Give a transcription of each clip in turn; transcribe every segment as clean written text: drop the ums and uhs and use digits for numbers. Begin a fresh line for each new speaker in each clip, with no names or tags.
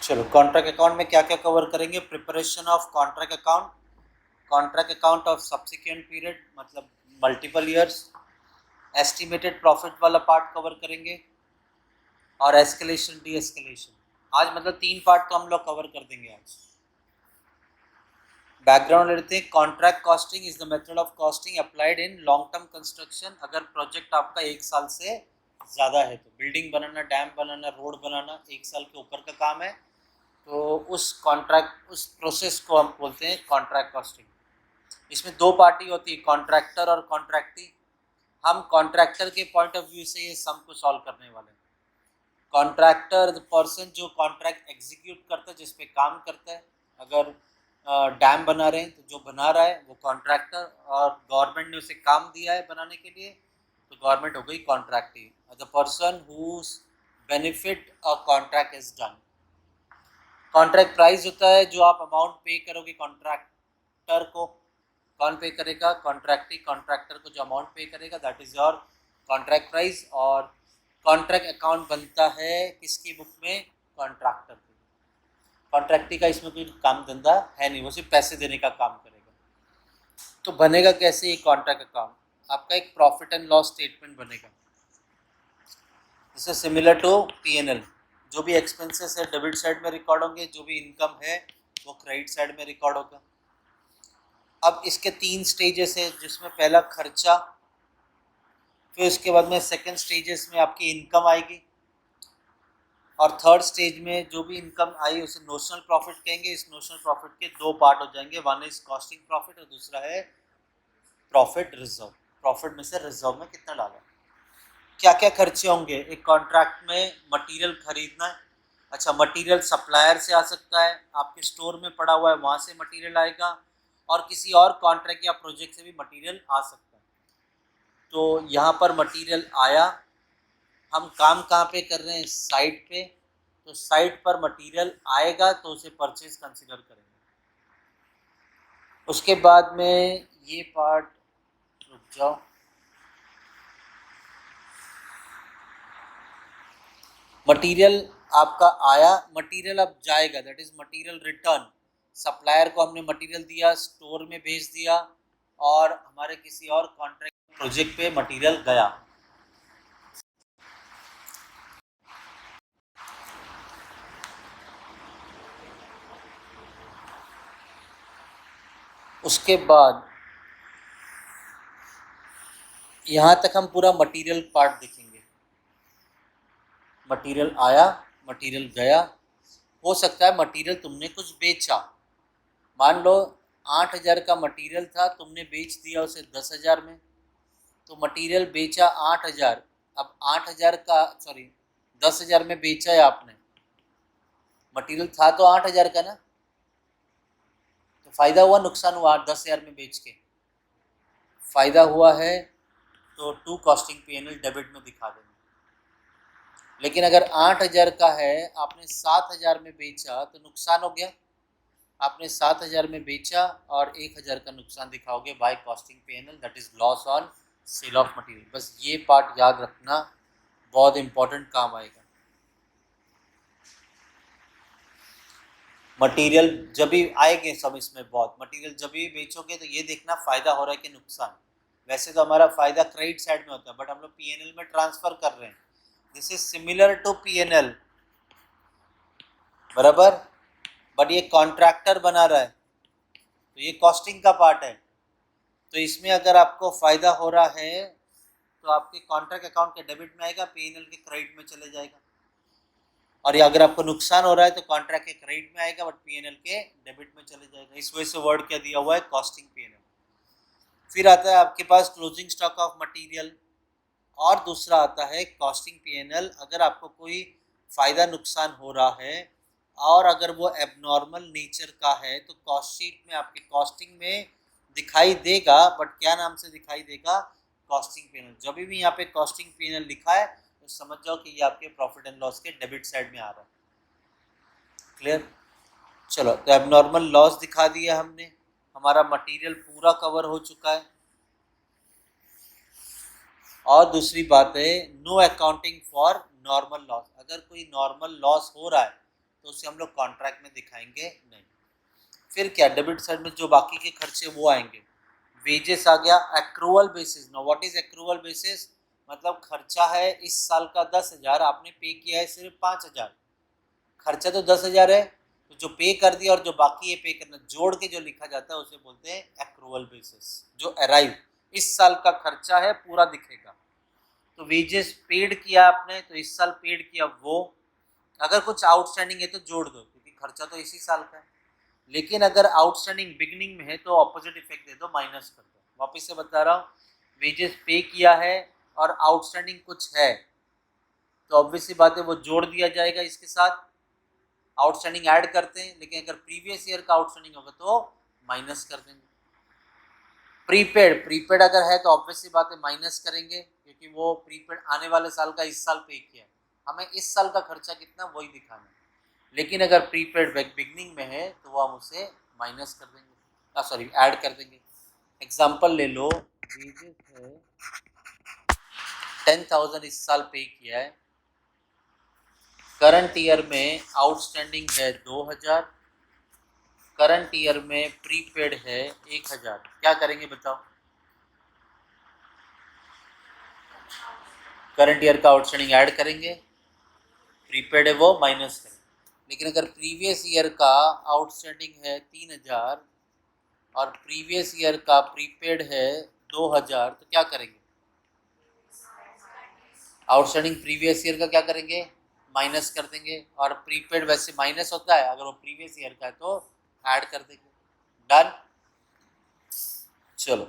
चलो contract account में क्या क्या कवर करेंगे। Preparation of contract account, contract account of subsequent period मतलब मल्टीपल ईयर्स, एस्टिमेटेड प्रॉफिट वाला पार्ट कवर करेंगे और एस्केलेशन डी एस्केलेशन। आज मतलब 3 पार्ट तो हम लोग कवर कर देंगे आज। बैकग्राउंड लेते हैं। Contract costing is the method of costing applied in long term construction. अगर प्रोजेक्ट आपका 1 साल से ज़्यादा है तो बिल्डिंग बनाना, डैम बनाना, रोड बनाना 1 साल के ऊपर का काम है तो उस कॉन्ट्रैक्ट उस प्रोसेस को हम बोलते हैं कॉन्ट्रैक्ट कॉस्टिंग। इसमें 2 पार्टी होती है, कॉन्ट्रैक्टर और कॉन्ट्रैक्टी। हम कॉन्ट्रैक्टर के पॉइंट ऑफ व्यू से ये सम को सॉल्व करने वाले हैं। कॉन्ट्रैक्टर द पर्सन जो कॉन्ट्रैक्ट एग्जीक्यूट करता है, जिस पे काम करता है। अगर डैम बना रहे हैं तो जो बना रहा है वो कॉन्ट्रैक्टर, और गवर्नमेंट ने उसे काम दिया है बनाने के लिए तो गवर्नमेंट हो गई contractee. The person whose benefit a contract is done. Contract price होता है जो आप अमाउंट पे करोगे कॉन्ट्रैक्टर को। कौन पे करेगा? कॉन्ट्रैक्टी। कॉन्ट्रैक्टर को जो अमाउंट पे करेगा that is your contract price. और कॉन्ट्रैक्ट अकाउंट बनता है किसकी बुक में? कॉन्ट्रैक्टर की। कॉन्ट्रैक्टी का इसमें कोई काम धंधा है नहीं, वो सिर्फ पैसे देने का काम करेगा। तो बनेगा कैसे ये कॉन्ट्रैक्ट अकाउंट? आपका एक प्रॉफिट एंड लॉस स्टेटमेंट बनेगा। This is similar to P&L। जो भी एक्सपेंसेस है डेबिट साइड में रिकॉर्ड होंगे, जो भी इनकम है वो क्रेडिट साइड में रिकॉर्ड होगा। अब इसके 3 स्टेजेस है, जिसमें पहला खर्चा, फिर उसके बाद में सेकंड स्टेजेस में आपकी इनकम आएगी, और थर्ड स्टेज में जो भी इनकम आई उसे नोशनल प्रॉफिट कहेंगे। इस नोशनल प्रॉफिट के 2 पार्ट हो जाएंगे, वन इज कॉस्टिंग प्रॉफिट और दूसरा है प्रॉफिट रिजर्व। प्रॉफिट में से रिजर्व में कितना डाला। क्या क्या खर्चे होंगे एक कॉन्ट्रैक्ट में? मटेरियल खरीदना है। अच्छा, मटेरियल सप्लायर से आ सकता है, आपके स्टोर में पड़ा हुआ है वहाँ से मटेरियल आएगा, और किसी और कॉन्ट्रैक्ट या प्रोजेक्ट से भी मटेरियल आ सकता है। तो यहाँ पर मटेरियल आया, हम काम कहाँ पे कर रहे हैं? साइट पे। तो साइट पर मटेरियल आएगा तो उसे परचेज कंसीडर करेंगे। उसके बाद में ये पार्ट, रुक जाओ, मटेरियल आपका आया, मटेरियल अब जाएगा, that is material return. Supplier को हमने मटेरियल दिया, स्टोर में भेज दिया, और हमारे किसी और कॉन्ट्रैक्ट प्रोजेक्ट पे मटेरियल गया। उसके बाद यहाँ तक हम पूरा मटेरियल पार्ट देखेंगे। मटेरियल आया, मटेरियल गया। हो सकता है मटेरियल तुमने कुछ बेचा, मान लो 8,000 का मटेरियल था, तुमने बेच दिया उसे 10,000 में, तो मटेरियल बेचा 8,000। अब 8,000 का, सॉरी 10,000 में बेचा है आपने, मटेरियल था तो 8,000 का ना, तो फायदा हुआ नुकसान हुआ? 10,000 में बेच के फायदा हुआ है तो टू कॉस्टिंग P&L डेबिट में दिखा देंगे। लेकिन अगर 8,000 का है, आपने 7,000 में बेचा तो नुकसान हो गया। आपने 7,000 में बेचा और 1,000 का नुकसान दिखाओगे by costing P&L, that is loss on sale of material. बस ये पार्ट याद रखना, बहुत इंपॉर्टेंट काम आएगा। मटेरियल जब भी आएंगे सब इसमें, बहुत मटेरियल जब भी बेचोगे तो ये देखना फायदा हो रहा है कि नुकसान। वैसे तो हमारा फायदा क्रेडिट साइड में होता है, बट हम लोग P&L में ट्रांसफर कर रहे हैं। This is similar to P&L, बराबर। बट ये कॉन्ट्रैक्टर बना रहा है तो ये कॉस्टिंग का पार्ट है। तो इसमें अगर आपको फायदा हो रहा है तो आपके कॉन्ट्रैक्ट अकाउंट के डेबिट में आएगा, P&L के क्रेडिट में चले जाएगा। और ये अगर आपको नुकसान हो रहा है तो कॉन्ट्रैक्ट के क्रेडिट में आएगा बट P&L के डेबिट में चले जाएगा। इस वजह से वर्ड क्या दिया हुआ है? Costing P&L। फिर आता है आपके पास क्लोजिंग स्टॉक ऑफ मटेरियल, और दूसरा आता है कॉस्टिंग P&L। अगर आपको कोई फायदा नुकसान हो रहा है और अगर वो एबनॉर्मल नेचर का है तो कॉस्ट शीट में आपके कॉस्टिंग में दिखाई देगा, बट क्या नाम से दिखाई देगा? Costing P&L। जब भी यहाँ पे कॉस्टिंग P&L लिखा है तो समझ जाओ कि ये आपके प्रॉफिट एंड लॉस के डेबिट साइड में आ रहा है। क्लियर? चलो, तो एबनॉर्मल लॉस दिखा दिया हमने, हमारा मटेरियल पूरा कवर हो चुका है। और दूसरी बात है no accounting for normal loss. अगर कोई नॉर्मल लॉस हो रहा है तो उसे हम लोग कॉन्ट्रैक्ट में दिखाएंगे नहीं। फिर क्या, डेबिट साइड में जो बाकी के खर्चे वो आएंगे। वेजेस आ गया, accrual basis. No, what is accrual basis? मतलब खर्चा है इस साल का 10,000, आपने पे किया है सिर्फ 5,000। खर्चा तो 10,000 है, तो जो पे कर दिया और जो बाकी है पे करना, जोड़ के जो लिखा जाता है उसे बोलते हैं एक्रूअल बेसिस। जो अराइव इस साल का खर्चा है पूरा दिखेगा। तो वेजेस पेड किया आपने, तो इस साल पेड किया वो। अगर कुछ आउटस्टैंडिंग है तो जोड़ दो, क्योंकि खर्चा तो इसी साल का है। लेकिन अगर आउटस्टैंडिंग बिगनिंग में है तो ऑपोजिट इफेक्ट दे दो, माइनस कर दो। वापस से बता रहा हूँ, वेजेस पे किया है और आउटस्टैंडिंग कुछ है, तो ऑब्वियसली बात है वो जोड़ दिया जाएगा इसके साथ। आउटस्टैंडिंग ऐड करते हैं, लेकिन अगर प्रीवियस ईयर का आउटस्टैंडिंग होगा तो माइनस कर देंगे। प्रीपेड अगर है तो ऑब्वियसली बात है माइनस करेंगे, क्योंकि वो प्रीपेड आने वाले साल का इस साल पे किया है, हमें इस साल का खर्चा कितना वही दिखाना है। लेकिन अगर प्रीपेड बिगनिंग में है तो वो हम उसे माइनस कर देंगे, सॉरी ऐड कर देंगे। एग्जांपल ले लो, वेजेस है 10,000 इस साल पे किया है, करंट ईयर में आउटस्टैंडिंग है 2,000, करंट ईयर में प्रीपेड है 1,000। क्या करेंगे बताओ? करंट ईयर का आउटस्टैंडिंग ऐड करेंगे, प्रीपेड है वो माइनस करेंगे। लेकिन अगर प्रीवियस ईयर का आउटस्टैंडिंग है 3,000 और प्रीवियस ईयर का प्रीपेड है 2,000, तो क्या करेंगे? आउटस्टैंडिंग प्रीवियस ईयर का क्या करेंगे? माइनस कर देंगे। और प्रीपेड वैसे माइनस होता है, अगर वो प्रीवियस ईयर का है तो ऐड कर देंगे। डन। चलो,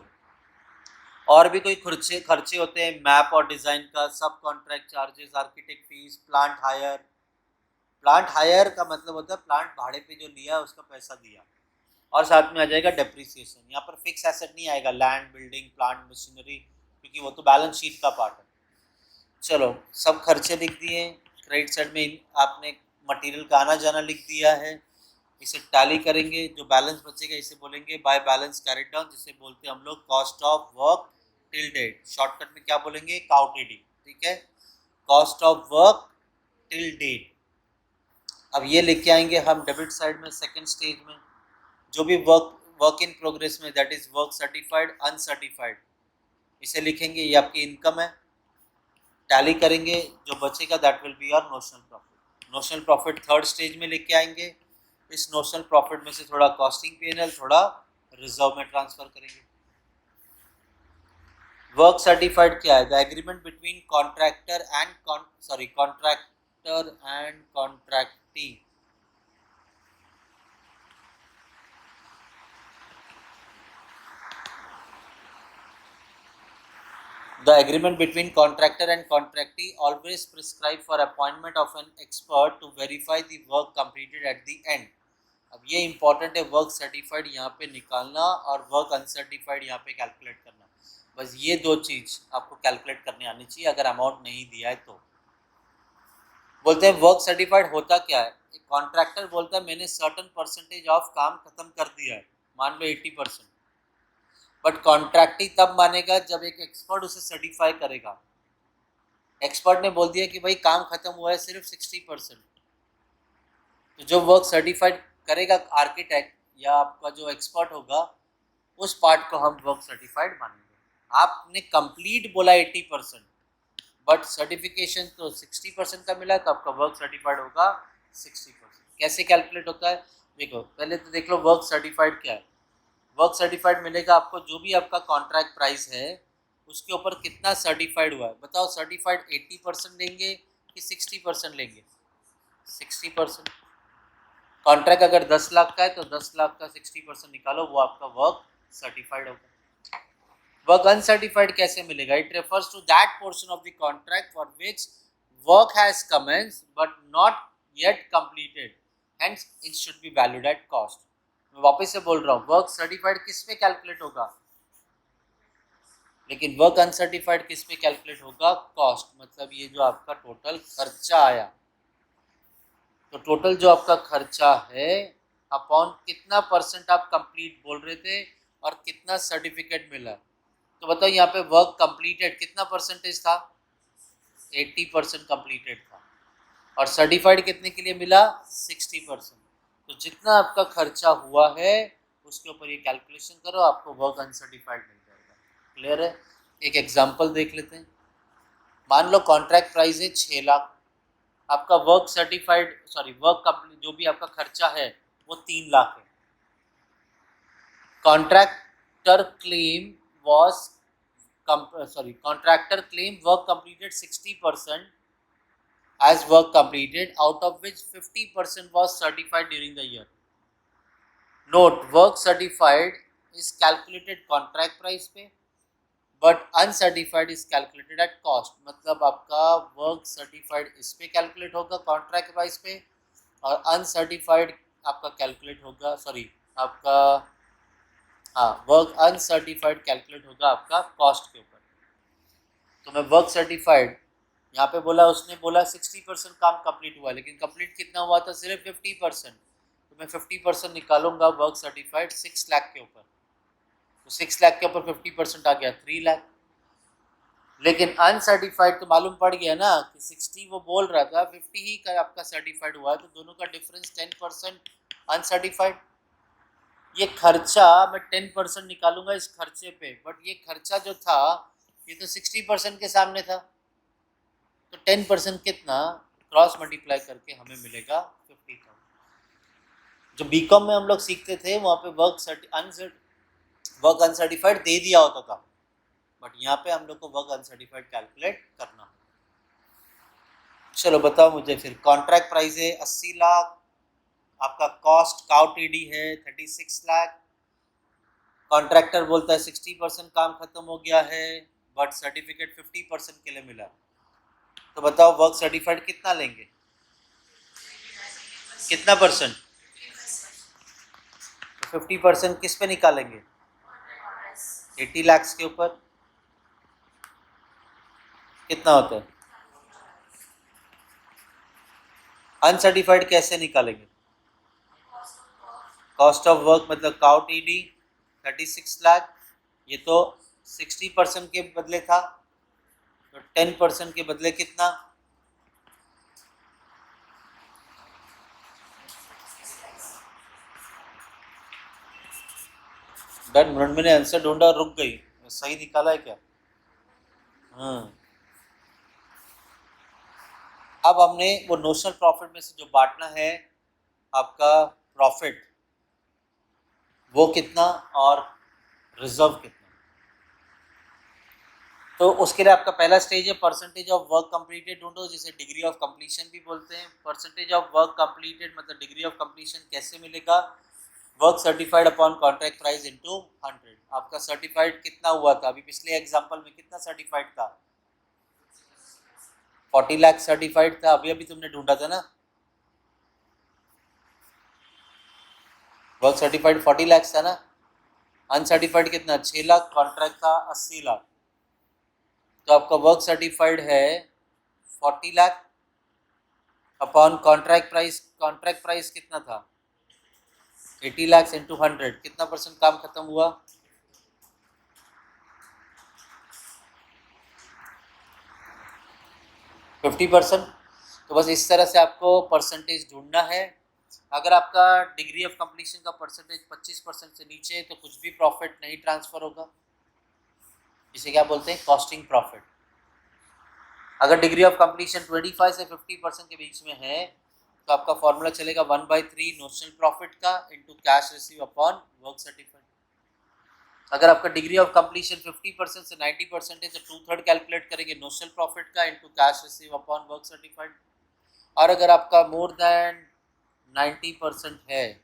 और भी कोई खर्चे खर्चे होते हैं मैप और डिज़ाइन का, सब contract charges, architect fees, plant hire. Plant hire का मतलब होता है प्लांट भाड़े पे जो लिया उसका पैसा दिया, और साथ में आ जाएगा डेप्रिसिएशन। यहाँ पर फिक्स एसेट नहीं आएगा, लैंड, बिल्डिंग, प्लांट, मशीनरी, क्योंकि वो तो बैलेंस शीट का पार्ट है। चलो, सब खर्चे लिख दिए। क्रेडिट साइड में आपने मटेरियल का आना जाना लिख दिया है, इसे टैली करेंगे। जो बैलेंस बचेगा इसे बोलेंगे बाय बैलेंस कैरिड डाउन, जिसे बोलते हैं हम लोग cost of work till date. Shortcut में क्या बोलेंगे? काउटीडी। ठीक है, cost of work till date. अब ये लेके आएंगे हम डेबिट साइड में, सेकंड स्टेज में। जो भी वर्क इन प्रोग्रेस में, that is work certified, uncertified, इसे लिखेंगे, ये आपकी इनकम है। टैली करेंगे, जो बचेगा that will be your notional profit. Notional profit third stage में लेके आएंगे। इस नोशनल प्रॉफिट में से थोड़ा कॉस्टिंग पीएनएल, थोड़ा रिजर्व में ट्रांसफर करेंगे। वर्क सर्टिफाइड क्या है? The agreement between contractor and contractee. The agreement between contractor and contractee always prescribe for appointment of an expert to verify the work completed at the end. अब ये important है, work certified यहाँ पे निकालना और work uncertified यहाँ पे calculate करना। बस ये दो चीज़ आपको कैलकुलेट करने आनी चाहिए, अगर अमाउंट नहीं दिया है तो। बोलते हैं वर्क सर्टिफाइड होता क्या है? एक कॉन्ट्रैक्टर बोलता है मैंने सर्टन परसेंटेज ऑफ काम खत्म कर दिया है, मान लो 80%, बट कॉन्ट्रैक्टी तब मानेगा जब एक एक्सपर्ट उसे सर्टिफाई करेगा। एक्सपर्ट ने बोल दिया कि भाई काम खत्म हुआ है सिर्फ 60%, तो जो वर्क सर्टिफाइड करेगा आर्किटेक्ट या आपका जो एक्सपर्ट होगा, उस पार्ट को हम वर्क सर्टिफाइड मानेंगे। आपने कंप्लीट बोला 80%, बट सर्टिफिकेशन तो 60% का मिला, तो आपका वर्क सर्टिफाइड होगा 60%। कैसे कैलकुलेट होता है? देखो, पहले तो देख लो वर्क सर्टिफाइड क्या है। वर्क सर्टिफाइड मिलेगा आपको, जो भी आपका कॉन्ट्रैक्ट प्राइस है उसके ऊपर कितना सर्टिफाइड हुआ है। बताओ, सर्टिफाइड 80% लेंगे कि 60% लेंगे? 60%। कॉन्ट्रैक्ट अगर 10 लाख का है तो 10 लाख का 60% निकालो, वो आपका वर्क सर्टिफाइड होगा। वर्क अनसर्टिफाइड कैसे मिलेगा? It refers to that portion of the contract for which work has commenced but not yet completed, hence it should be valued at cost. मैं वापस से बोल रहा हूँ, वर्क सर्टिफाइड किस पे कैलकुलेट होगा, लेकिन वर्क अनसर्टिफाइड किस पे कैलकुलेट होगा? कॉस्ट। मतलब ये जो आपका टोटल खर्चा आया, तो टोटल जो आपका खर्चा है अपॉन कितना परसेंट आप कंप्लीट बोल रहे थे और कितना सर्टिफिकेट मिला। तो बताओ यहाँ पे वर्क कंप्लीटेड कितना परसेंटेज था? 80% कंप्लीटेड था। और सर्टिफाइड कितने के लिए मिला? 60%। तो जितना आपका खर्चा हुआ है उसके ऊपर ये कैलकुलेशन करो, आपको वर्क अनसर्टिफाइड मिल जाएगा। क्लियर है? एक एग्जांपल देख लेते हैं। मान लो कॉन्ट्रैक्ट प्राइस है 6 लाख, आपका वर्क कंप्लीट जो भी आपका खर्चा है वो 3 लाख है। Contractor claim contractor claim work completed 60% as work completed, out of which 50% was certified during the year. Note, work certified is calculated contract price पे, but uncertified is calculated at cost. मतलब आपका work certified इस पे calculate होगा contract price पे, और uncertified आपका calculate होगा आपका वर्क अनसर्टिफाइड कैलकुलेट होगा आपका कॉस्ट के ऊपर। तो मैं वर्क सर्टिफाइड यहाँ पे बोला, उसने बोला 60% काम कंप्लीट हुआ, लेकिन कंप्लीट कितना हुआ था? सिर्फ 50%। तो मैं 50% निकालूंगा वर्क सर्टिफाइड 6 लाख के ऊपर, तो 6 लाख के ऊपर 50% आ गया 3 लाख। लेकिन अनसर्टिफाइड तो मालूम पड़ गया ना कि 60 वो बोल रहा था, 50 ही का आपका सर्टिफाइड हुआ, तो दोनों का डिफरेंस 10% अनसर्टिफाइड। ये खर्चा मैं 10% निकालूंगा इस खर्चे पे, बट ये खर्चा जो था ये तो 60% के सामने था, तो 10% कितना? क्रॉस मल्टीप्लाई करके हमें मिलेगा 50,000। जो बीकॉम में हम लोग सीखते थे वहाँ पे वर्क अनसर्टिफाइड दे दिया होता था, बट यहाँ पे हम लोग को वर्क अनसर्टिफाइड कैलकुलेट करना। चलो बताओ मुझे फिर, कॉन्ट्रैक्ट प्राइस है 80 लाख, आपका कॉस्ट काउ टीडी है 36 लाख, कॉन्ट्रैक्टर बोलता है 60% काम खत्म हो गया है, बट सर्टिफिकेट 50% के लिए मिला। तो बताओ वर्क सर्टिफाइड कितना लेंगे? कितना परसेंट? 50% किस पे निकालेंगे? 80 लाख के ऊपर कितना होता है? अनसर्टिफाइड कैसे निकालेंगे? कॉस्ट ऑफ वर्क मतलब काउ टीडी 36 लाख, ये तो 60% के बदले था, तो 10% के बदले कितना? डन। मृणमयी ने आंसर ढूंढा, रुक गई, सही निकाला है क्या? हाँ। अब हमने वो नोशनल प्रॉफिट में से जो बांटना है आपका प्रॉफिट, वो कितना और रिजर्व कितना, तो उसके लिए आपका पहला स्टेज है परसेंटेज ऑफ वर्क कंप्लीटेड ढूंढो, जिसे डिग्री ऑफ कंप्लीशन भी बोलते हैं। परसेंटेज ऑफ वर्क कंप्लीटेड मतलब डिग्री ऑफ कंप्लीशन कैसे मिलेगा? Work certified upon contract price into 100। आपका सर्टिफाइड कितना हुआ था? अभी पिछले एग्जांपल में कितना सर्टिफाइड था? 40 लाख सर्टिफाइड था, अभी तुमने ढूंढा था ना। वर्क सर्टिफाइड 40 लाख था ना। अनसर्टिफाइड कितना? 6 लाख, कॉन्ट्रैक्ट था 80 लाख, तो आपका वर्क सर्टिफाइड है 40 लाख अपॉन कॉन्ट्रैक्ट प्राइस कितना था? 80 लाख इंटू 100, कितना परसेंट काम खत्म हुआ? 50%। तो बस इस तरह से आपको परसेंटेज ढूंढना है। अगर आपका डिग्री ऑफ कंप्लीशन का परसेंटेज 25% से नीचे है तो कुछ भी प्रॉफिट नहीं ट्रांसफर होगा, इसे क्या बोलते हैं? Costing profit. अगर डिग्री ऑफ कंप्लीशन 25 से 50% के बीच में है तो आपका फॉर्मूला चलेगा 1/3 नोशनल प्रॉफिट का into cash receive upon work certified. अगर आपका डिग्री ऑफ कंप्लीशन 50% से 90% है तो 2/3 कैलकुलेट करेंगे नोशनल प्रॉफिट का into cash receive upon work certified. और अगर आपका मोर देन 90% है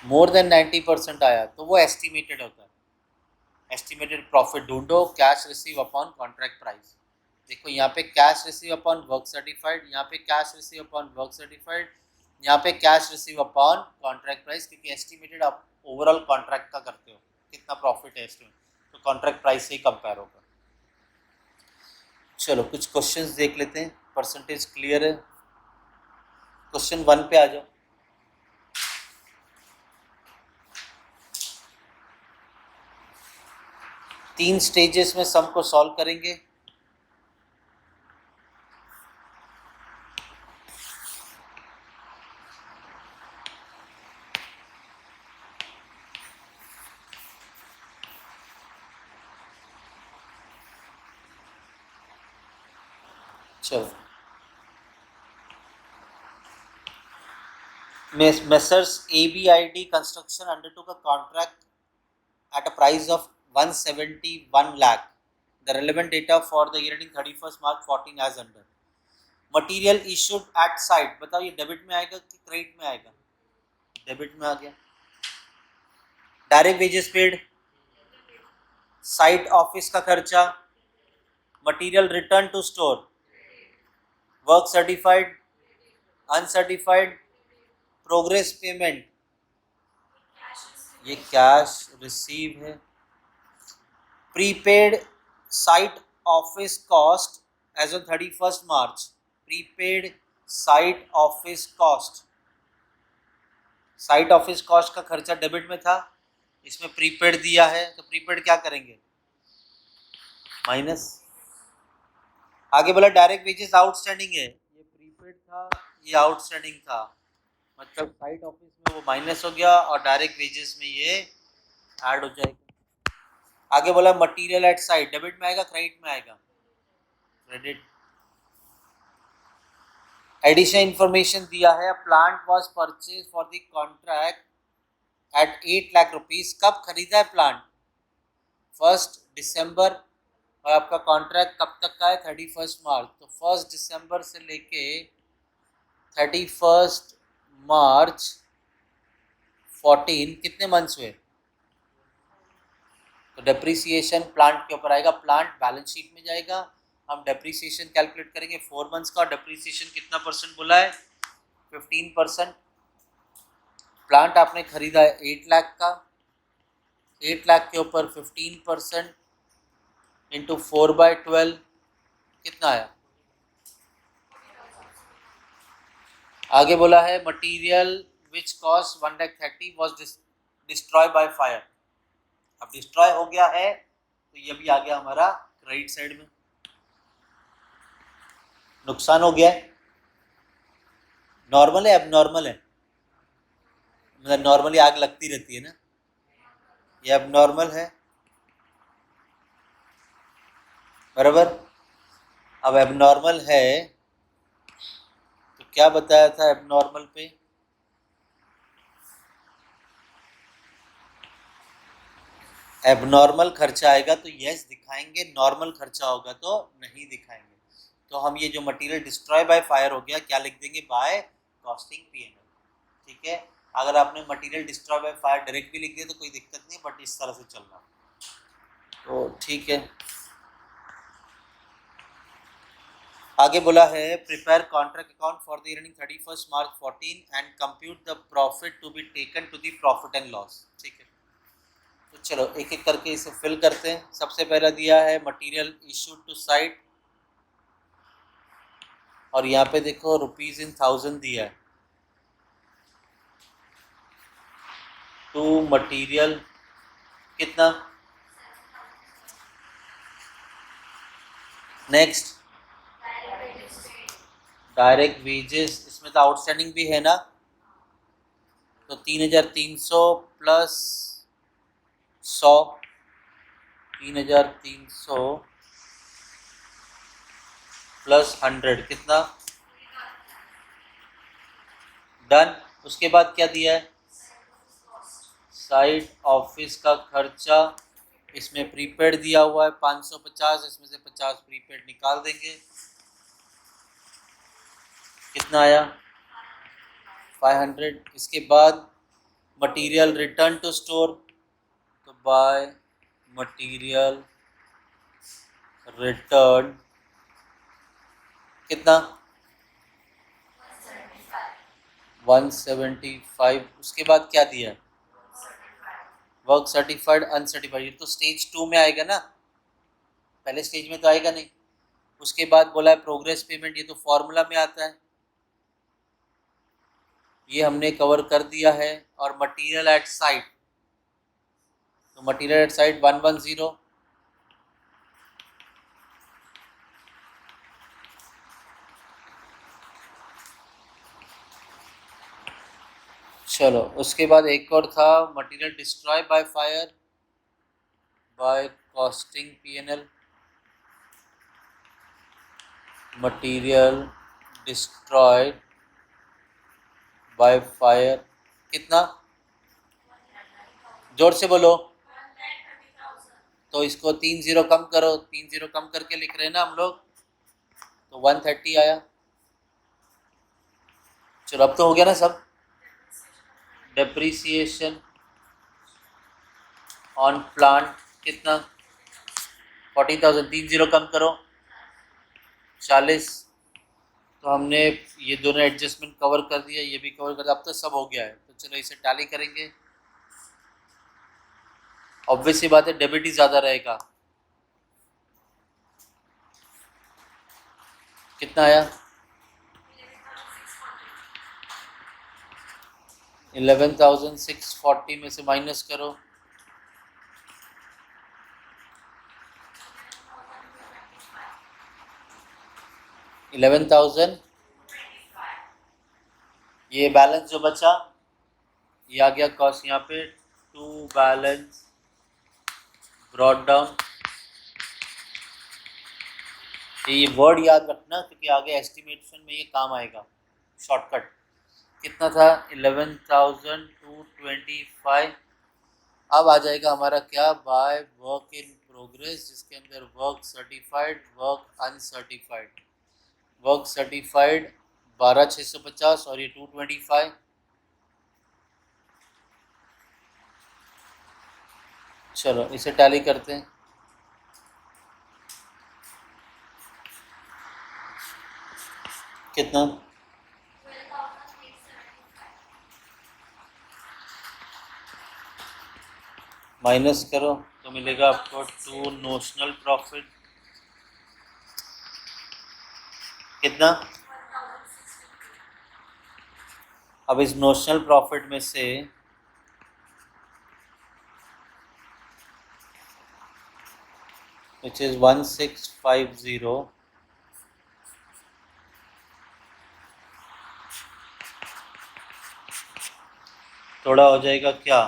मोर देन 90% आया तो वो एस्टिमेटेड होता है। एस्टिमेटेड प्रॉफिट ढूंढो, cash receive upon contract price. देखो यहाँ पे cash receive upon work certified, यहाँ पे cash receive upon work certified, यहाँ पे cash receive upon contract price, क्योंकि एस्टिमेटेड आप ओवरऑल कॉन्ट्रैक्ट का करते हो कितना प्रॉफिट है एस्टिमेट, तो कॉन्ट्रैक्ट प्राइस से ही कंपेयर होगा। चलो कुछ क्वेश्चंस देख लेते हैं। परसेंटेज क्लियर है? क्वेश्चन 1 पे आ जाओ। तीन स्टेजेस में सम को सॉल्व करेंगे। चलो, Messrs ABID Construction undertook a contract at a price of 171 lakh. The relevant data for the year ending 31st March 14 as under. Material issued at site. बताओ ये डेबिट में आएगा कि क्रेडिट में आएगा? डेबिट में आ गया. Direct wages paid, site office का खर्चा, material return to store, work certified, uncertified, progress payment, ये कैश रिसीव है. Prepaid site office cost as on 31st March. Prepaid site office cost, site office cost का खर्चा debit में था, इसमें prepaid दिया है तो प्रीपेड क्या करेंगे? माइनस. आगे बोला डायरेक्ट वेजेस आउटस्टैंडिंग है, ये प्रीपेड था, ये आउटस्टैंडिंग था, मतलब साइट ऑफिस में वो माइनस हो गया और डायरेक्ट वेजेस में ये ऐड हो जाएगा. आगे बोला मटेरियल एट साइट, डेबिट में आएगा क्रेडिट में आएगा? क्रेडिट. एडिशनल इंफॉर्मेशन दिया है, plant was purchase for the contract at 8 lakh rupees. कब खरीदा है प्लांट? 1 दिसंबर. और आपका कॉन्ट्रैक्ट कब तक का है? 31 मार्च. तो 1 दिसंबर से लेके 31 मार्च 14 कितने मंथ्स हुए? तो डेप्रिसिएशन प्लांट के ऊपर आएगा, प्लांट बैलेंस शीट में जाएगा, हम डेप्रिसिएशन कैलकुलेट करेंगे 4 मंथ्स का. डेप्रिसिएशन कितना परसेंट बोला है? 15%. प्लांट आपने खरीदा है 8 लाख का, 8 लाख के ऊपर 15% इंटू 4/12 कितना आया? आगे बोला है material which cost 1,30,000 was destroy by fire. अब डिस्ट्रॉय हो गया है तो ये भी आ गया हमारा क्रेडिट साइड में. नुकसान हो गया है. नॉर्मल है एबनॉर्मल है? मतलब नॉर्मली आग लगती रहती है ना, ये एबनॉर्मल है, बराबर. अब एबनॉर्मल है तो क्या बताया था एबनॉर्मल पे? एबनॉर्मल खर्चा आएगा तो यस दिखाएंगे, नॉर्मल खर्चा होगा तो नहीं दिखाएंगे. तो हम ये जो मटेरियल डिस्ट्रॉय बाय फायर हो गया क्या लिख देंगे? By costing P N L. ठीक है. अगर आपने material destroy by fire direct भी लिख दिया तो कोई दिक्कत नहीं, बट इस तरह से चलना तो ठीक है. आगे बोला है prepare contract account for the year ending 31 March 14 and compute the profit to be taken to the profit and loss. ठीक है. तो चलो एक एक करके इसे फिल करते हैं. सबसे पहला दिया है मटेरियल इशूड टू साइट, और यहाँ पे देखो रुपीज इन 1000 दिया है. टू मटेरियल कितना? नेक्स्ट डायरेक्ट वेजेस, इसमें तो आउटस्टैंडिंग भी है ना, तो 3,300 प्लस 100, 3,300 प्लस 100 कितना? डन. उसके बाद क्या दिया है? साइट ऑफिस का खर्चा, इसमें प्रीपेड दिया हुआ है 550, इसमें से 50 प्रीपेड निकाल देंगे. कितना आया? 500. इसके बाद मटेरियल रिटर्न टू स्टोर, तो बाय मटेरियल रिटर्न कितना? 175. उसके बाद क्या दिया है? Work certified uncertified. ये तो स्टेज 2 में आएगा ना, पहले स्टेज में तो आएगा नहीं. उसके बाद बोला है प्रोग्रेस पेमेंट, ये तो फॉर्मूला में आता है, ये हमने कवर कर दिया है. और मटेरियल एट साइट, तो मटेरियल एट साइट 110. चलो उसके बाद एक और था material destroy by fire bye costing PNL. Material destroyed by fire कितना, जोर से बोलो। तो इसको 3 जीरो कम करो, 3 जीरो कम करके लिख रहे हैं ना हम लोग, तो 130 आया। चलो अब तो हो गया ना सब। डेप्रिसिएशन ऑन प्लांट कितना, 40,000, 3 जीरो कम करो 40। तो हमने ये दोनों एडजस्टमेंट कवर कर दिया, ये भी कवर कर दिया, अब तो सब हो गया है। तो चलो इसे टैली करेंगे। ऑब्वियस सी बात है डेबिट ही ज़्यादा रहेगा। कितना आया, 11,640 में से माइनस करो, 11,000। ये बैलेंस जो बचा ये आ गया कॉस्ट यहाँ पे, टू बैलेंस ब्रॉट डाउन। ये वर्ड याद रखना क्योंकि आगे एस्टिमेशन में ये काम आएगा, शॉर्टकट। कितना था, 11,225। अब आ जाएगा हमारा क्या, बाय वर्क इन प्रोग्रेस, जिसके अंदर work certified, work uncertified. Work certified 12,650 और ये 225। चलो इसे टैली करते हैं। कितना, माइनस करो तो मिलेगा आपको टू नोशनल प्रॉफिट कितना। अब इस नोशनल प्रॉफिट में से which is 1650, थोड़ा हो जाएगा क्या,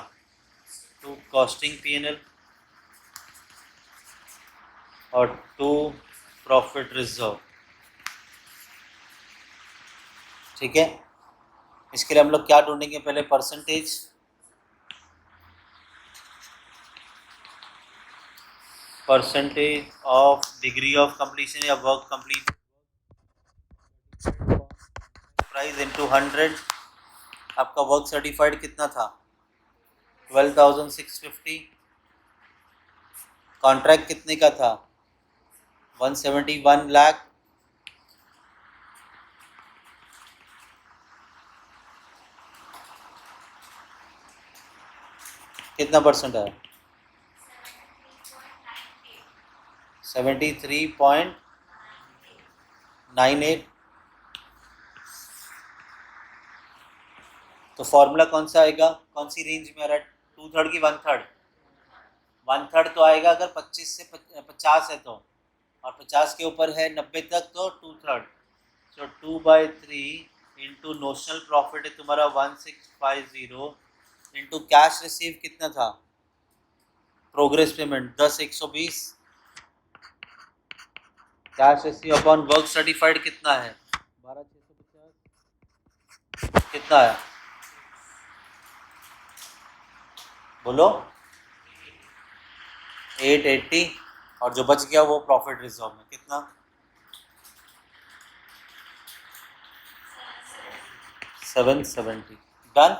टू कॉस्टिंग पीएनएल और टू प्रॉफिट रिजर्व। ठीक है, इसके लिए हम लोग क्या ढूंढेंगे, पहले percentage. Percentage of degree of completion या वर्क कंप्लीट प्राइस इनटू 100। आपका वर्क सर्टिफाइड कितना था, 12,650। कॉन्ट्रैक्ट कितने का था, 171 लाख। कितना परसेंट है, 73.98। तो फॉर्मूला कौन सा आएगा, कौन सी रेंज में आ रहा है, 2/3 की 1/3। 1/3 तो आएगा अगर 25 से 50 है तो, और 50 के ऊपर है 90 तक तो 2/3। सो 2/3 इंटू नोशनल प्रॉफिट है तुम्हारा 1650 इंटू कैश रिसीव कितना था, progress payment 10,120। Cash receive upon work certified कितना है, 12,650। कितना है बोलो, 880। और जो बच गया वो प्रॉफिट रिजर्व में कितना, 770। डन।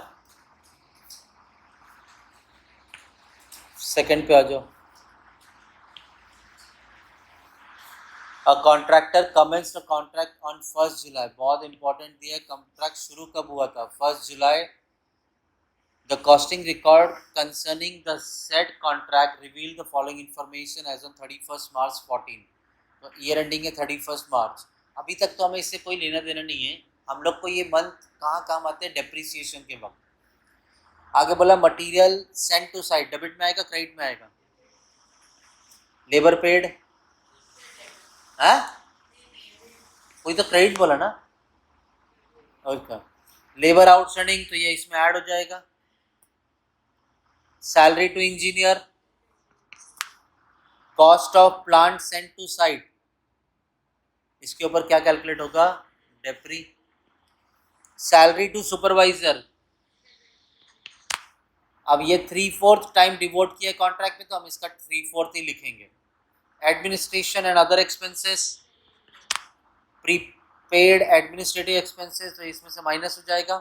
सेकंड पे आ जाओ। A contractor commence the contract on 1 July. बहुत इंपॉर्टेंट दिया है, कॉन्ट्रैक्ट शुरू कब हुआ था, 1 जुलाई। The costing record concerning the said contract reveal the following information as on 31 March 14। तो ईयर एंडिंग है 31 मार्च। अभी तक तो हमें इससे कोई लेना देना नहीं है, हम लोग को ये मंथ कहाँ काम आते हैं, डेप्रिसिएशन के वक्त। आगे बोला material sent to site, debit में आएगा क्रेडिट में आएगा, लेबर पेड है, कोई तो क्रेडिट बोला ना, और क्या, लेबर आउटस्टैंडिंग तो ये इसमें ऐड हो जाएगा। Salary to engineer, cost of plant sent to site, इसके ऊपर क्या कैलकुलेट होगा? डेप्री। सैलरी टू सुपरवाइजर, अब ये 3/4 टाइम डिवोट किया कॉन्ट्रैक्ट में तो हम इसका 3/4 ही लिखेंगे। Administration and other expenses, prepaid administrative expenses, तो इसमें से माइनस हो जाएगा।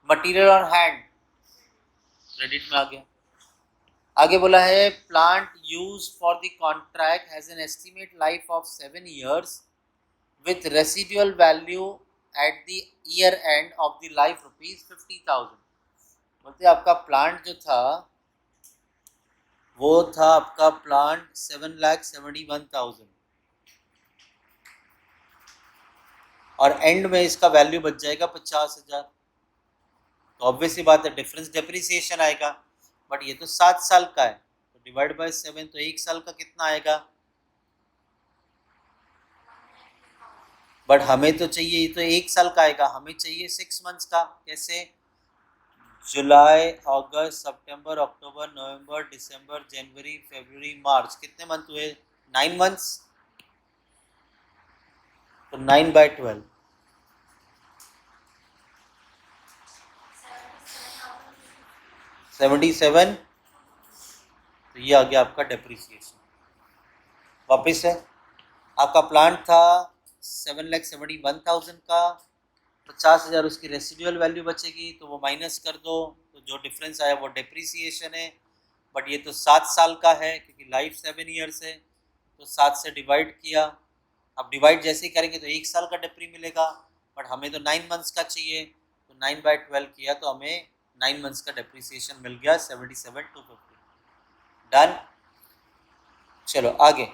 मटेरियल ऑन हैंड क्रेडिट में आ गया। आगे बोला है plant use for the contract has an estimate life of 7 years with residual value at the year end of the life ₹50,000। बोलते आपका प्लांट जो था वो था आपका प्लांट 7,71,000 और एंड में इसका वैल्यू बच जाएगा 50,000। तो ऑब्वियसली बात है डिफरेंस डेप्रिसिएशन आएगा, बट ये तो 7 साल का है तो डिवाइड बाय 7 तो 1 साल का कितना आएगा? बट हमें तो चाहिए, ये तो 1 साल का आएगा, हमें चाहिए 6 months का। कैसे? जुलाई, अगस्त, सितंबर, अक्टूबर, नवंबर, दिसंबर, जनवरी, फरवरी, मार्च, कितने मंथ हुए? 9 months। तो 9/12 77। तो ये आ गया आपका डेप्रिसिएशन। वापस है, आपका प्लांट था 7,71,000 का, 50,000 उसकी रेसिडुअल वैल्यू बचेगी तो वो माइनस कर दो, तो जो डिफरेंस आया वो डेप्रिसिएशन है। बट ये तो 7 साल का है क्योंकि लाइफ 7 years है, तो 7 से डिवाइड किया। अब डिवाइड जैसे ही करेंगे तो 1 साल का डेप्री मिलेगा, बट हमें तो 9 months का चाहिए, तो 9/12 किया तो हमें 9 months का डेप्रिसिएशन मिल गया 77,250। डन। चलो आगे।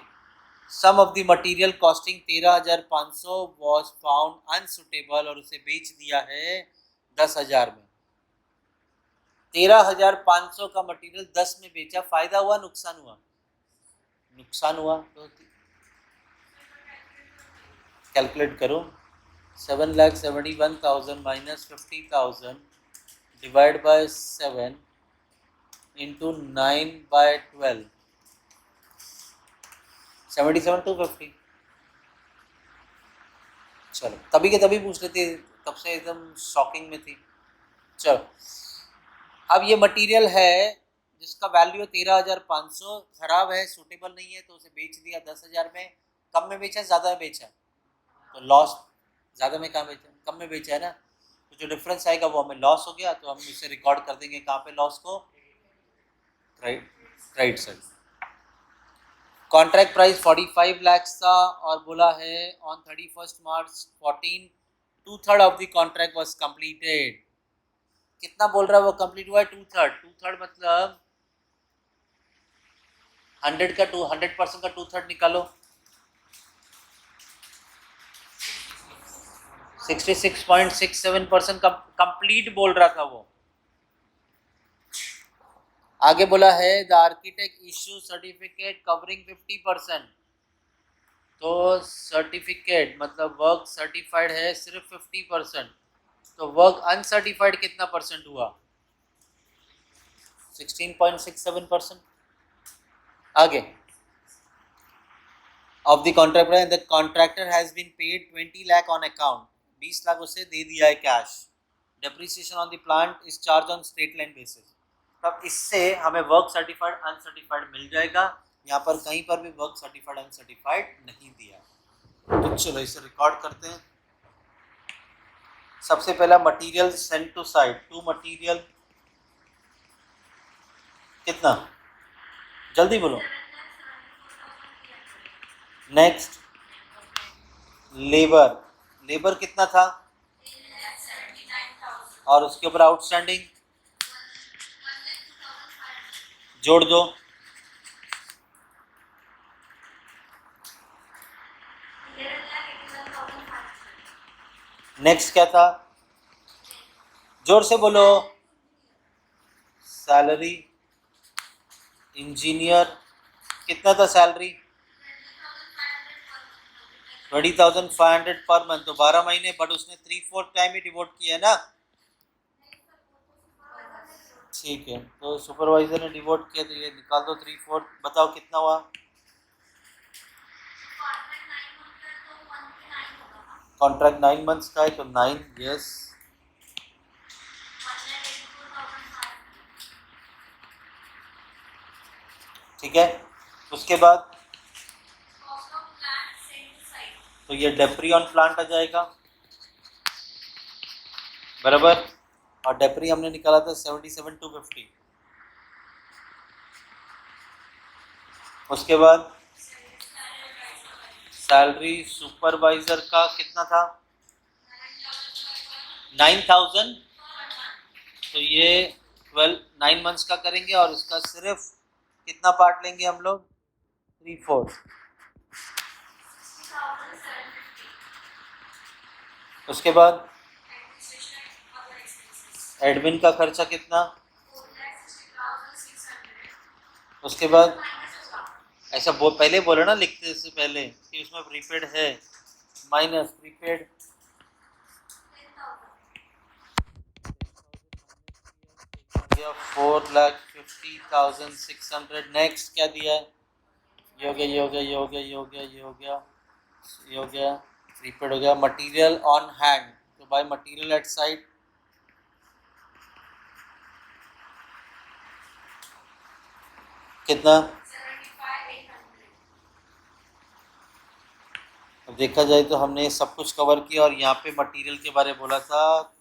Some of the material costing 13,500 was found unsuitable और उसे बेच दिया है 10,000 में। 13,500 का मटेरियल 10 में बेचा, फायदा हुआ नुकसान हुआ? नुकसान हुआ। तो कैलकुलेट करो, 7,71,000 माइनस 50,000 डिवाइड बाय 7 इंटू 9/12, 77,250। चलो तभी के तभी पूछ लेते, तब से एकदम शॉकिंग में थी। चलो अब ये मटेरियल है जिसका वैल्यू है 13,500, खराब है, सूटेबल नहीं है, तो उसे बेच दिया 10,000 में। कम में बेचा है ज़्यादा में बेचा? तो लॉस। ज़्यादा में कहाँ बेचा? कम में बेचा है ना, तो जो डिफरेंस आएगा वो हमें लॉस हो गया, तो हम इसे रिकॉर्ड कर देंगे कहाँ पे लॉस को? Right side. Contract price 45 lakhs था और बोला है on 31st March 14 2/3 of the contract was completed. कितना बोल रहा है वो कंप्लीट हुआ है? 2/3 मतलब 100% का 2/3 निकालो, 66.67% कंप्लीट बोल रहा था वो। आगे बोला है the architect issue certificate covering 50%, तो सर्टिफिकेट मतलब वर्क सर्टिफाइड है सिर्फ 50%, तो वर्क अनसर्टिफाइड कितना परसेंट हुआ? 16.67%। आगे of the contractor the contractor has been paid 20 lakh on account, 20 lakh उसे दे दिया है cash. Depreciation on the plant is charge on straight line basis. तब इससे हमें वर्क सर्टिफाइड अनसर्टिफाइड मिल जाएगा, यहाँ पर कहीं पर भी वर्क सर्टिफाइड अनसर्टिफाइड नहीं दिया। तो चलो इसे रिकॉर्ड करते हैं। सबसे पहला material sent to site, 2 material कितना? जल्दी बोलो। नेक्स्ट लेबर, लेबर कितना था? और उसके ऊपर आउटस्टैंडिंग जोड़ दो। नेक्स्ट क्या था? जोर से बोलो। सैलरी इंजीनियर कितना था सैलरी? 20,500 पर मंथ, तो 12 महीने, बट उसने 3/4 टाइम ही डिवोट किया है ना। ठीक है, तो सुपरवाइजर ने डिवोट किया तो ये निकाल दो 3/4, बताओ कितना हुआ? कॉन्ट्रैक्ट 9 मंथ्स का है तो 9, यस। ठीक है, उसके बाद तो ये डेप्री ऑन प्लांट आ जाएगा, बराबर। और डेप्री हमने निकाला था 77,250। उसके बाद सैलरी सुपरवाइजर का कितना था? 9,000। तो ये 9 मंथ्स का करेंगे और इसका सिर्फ कितना पार्ट लेंगे हम लोग? 3/4। उसके बाद एडमिन का खर्चा कितना? उसके बाद ऐसा पहले बोले ना लिखते से पहले कि उसमें प्रीपेड है, माइनस प्रीपेड 4,50,600। नेक्स्ट क्या दिया है? ये हो गया, ये हो गया, ये हो गया, ये हो गया, ये हो गया, ये हो गया, प्रीपेड हो गया। मटेरियल ऑन हैंड, तो बाय मटेरियल एट साइट कितना? अब देखा जाए तो हमने सब कुछ कवर किया और यहाँ पे मटेरियल के बारे में बोला था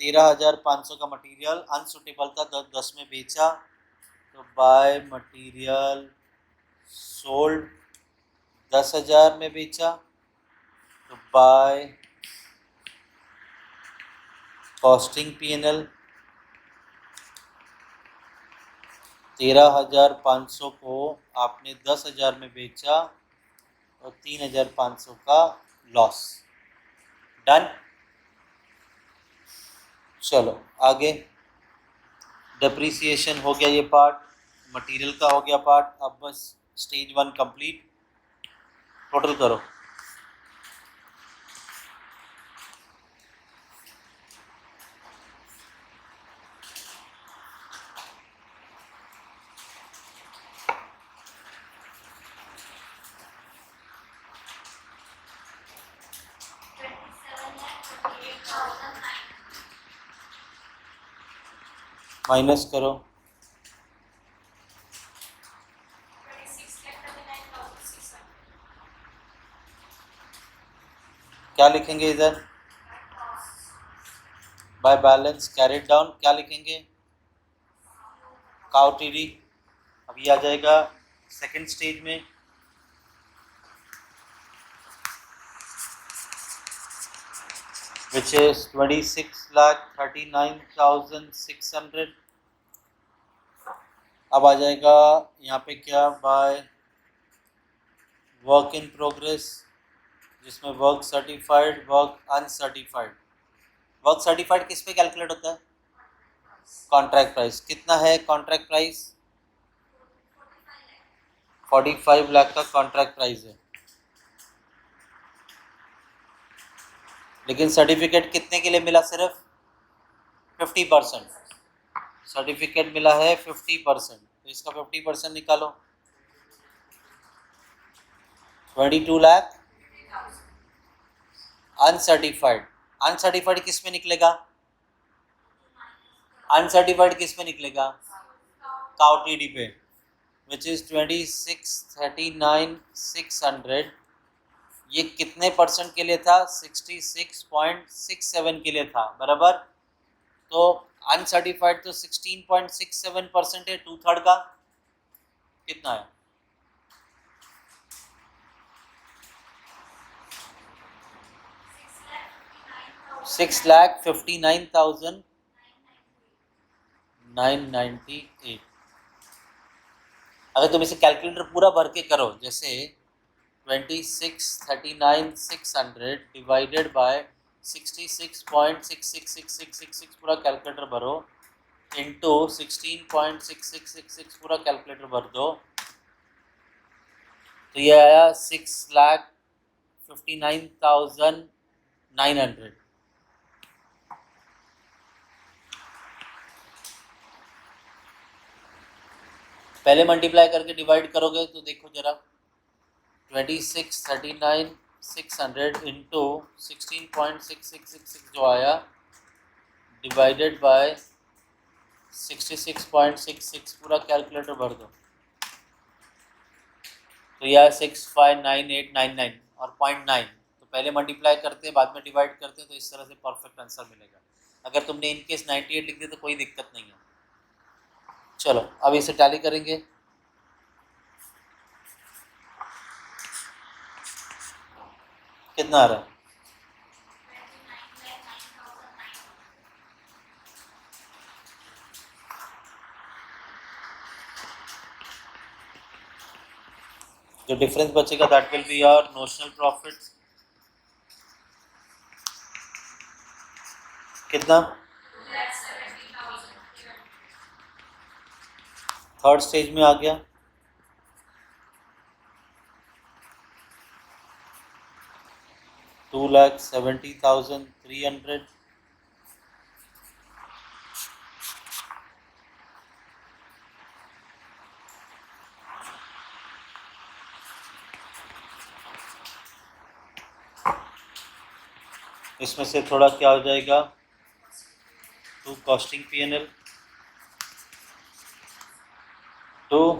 13,500 का मटेरियल अनसुटेबल था, 10 में बेचा, तो बाय मटेरियल सोल्ड 10,000 में बेचा, तो बाय कॉस्टिंग P&L 13,500 को आपने 10,000 में बेचा और 3,500 का लॉस। डन। चलो आगे, डेप्रिसिएशन हो गया ये पार्ट, मटेरियल का हो गया पार्ट। अब बस स्टेज 1 कंप्लीट। टोटल करो। माइनस करो, क्या लिखेंगे इधर? बाय बैलेंस कैरिड डाउन क्या लिखेंगे? Cow TD. अब ये आ जाएगा सेकंड स्टेज में, which is 26,39,600। अब आ जाएगा यहाँ पे क्या? बाय वर्क इन प्रोग्रेस, जिसमें work certified, work uncertified. Work certified किस पे कैलकुलेट होता है? Contract price. कितना है कॉन्ट्रैक्ट प्राइस? 45 लाख का कॉन्ट्रैक्ट प्राइस है, लेकिन सर्टिफिकेट कितने के लिए मिला? सिर्फ 50%। सर्टिफिकेट मिला है 50%, तो इसका 50% निकालो, 22 लाख। अनसर्टिफाइड, अनसर्टिफाइड किस में निकलेगा? अनसर्टिफाइड किस में निकलेगा? काउ टीडी पे, विच इज 26,39,600। ये कितने परसेंट के लिए था? 66.67 के लिए था, बराबर। तो अनसर्टिफाइड तो 16.67% है, 2/3 का कितना है? 6,59,998। अगर तुम इसे कैलकुलेटर पूरा भर के करो, जैसे 26,39,600 डिवाइडेड बाय 66.666666 पूरा कैलकुलेटर भरो, इंटू 16.6666 पूरा कैलकुलेटर भर दो, तो ये आया 6,59,900। पहले मल्टीप्लाई करके डिवाइड करोगे तो देखो जरा, 26,39 600 इंटू 16.6666 जो आया डिवाइडेड बाय 66.66 पूरा कैलकुलेटर भर दो तो यह 659899 और 0.9 तो पहले मल्टीप्लाई करते हैं बाद में डिवाइड करते हैं तो इस तरह से परफेक्ट आंसर मिलेगा। अगर तुमने इनकेस 98 लिख दिया तो कोई दिक्कत नहीं है। चलो अब इसे टैली करेंगे। कितना आ रहा है? जो डिफरेंस बचेगा that will be your notional profit. कितना? थर्ड स्टेज में आ गया। $2,70,300 इसमें से थोड़ा क्या हो जाएगा to costing P&L, to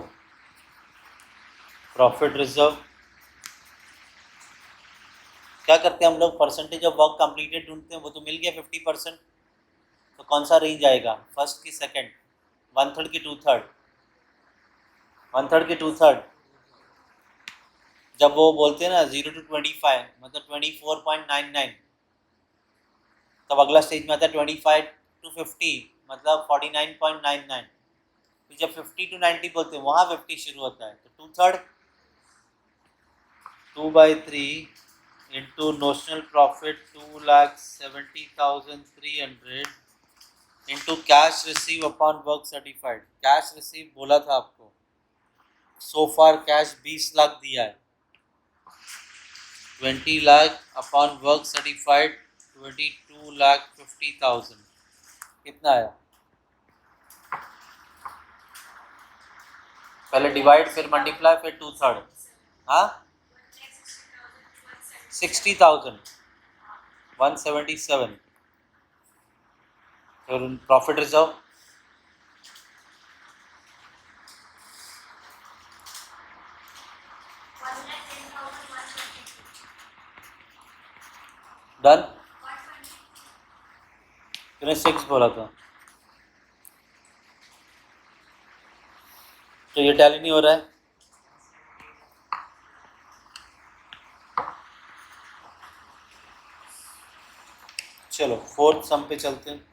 profit reserve. क्या करते हैं हम लोग परसेंटेज ऑफ वर्क कंप्लीटेड ढूंढते हैं, वो तो मिल गया 50%। तो कौन सा रेंज आएगा, फर्स्ट की सेकंड, 1/3 की 2/3? 1/3 की 2/3। जब वो बोलते हैं ना 0 to 25 मतलब 24.99 तब अगला स्टेज में आता है 25 to 50 मतलब 49.99। फिर जब 50 to 90 बोलते हैं वहाँ 50 शुरू होता है तो 2/3 2/3 into notional profit 2,70,300 into cash receive upon work certified. Cash receive बोला था आपको, सो फार कैश 20 लाख दिया है, 20 लाख अपॉन वर्क सर्टिफाइड 22,50,000। कितना आया? पहले डिवाइड फिर मल्टीप्लाई फिर 2/3। हाँ 60,000 177। फिर प्रॉफिट रिजर्व डन। तूने 6 बोला था तो ये टैली नहीं हो रहा है। चलो फोर्थ सम पे चलते हैं।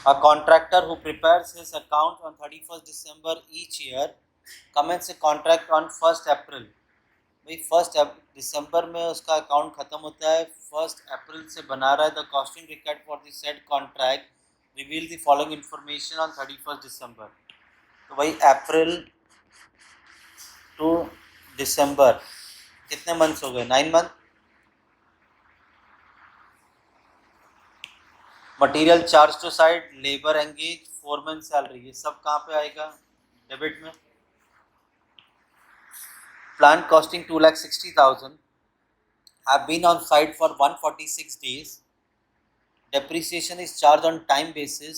A contractor who prepares his account on 31st December each year commence a contract on 1st April। भाई 1st दिसंबर में उसका अकाउंट खत्म होता है, 1st अप्रैल से बना रहा है। The costing required for the said contract reveal the following information on 31st दिसंबर। तो भाई अप्रैल टू दिसंबर कितने मंथ्स हो गए? 9 month. Material charge to side, labour engage, foreman salary, ये सब कहाँ पे आएगा? डेबिट में। Plant costing 2,60,000 have been on site for 146 days. Depreciation is charged on time basis.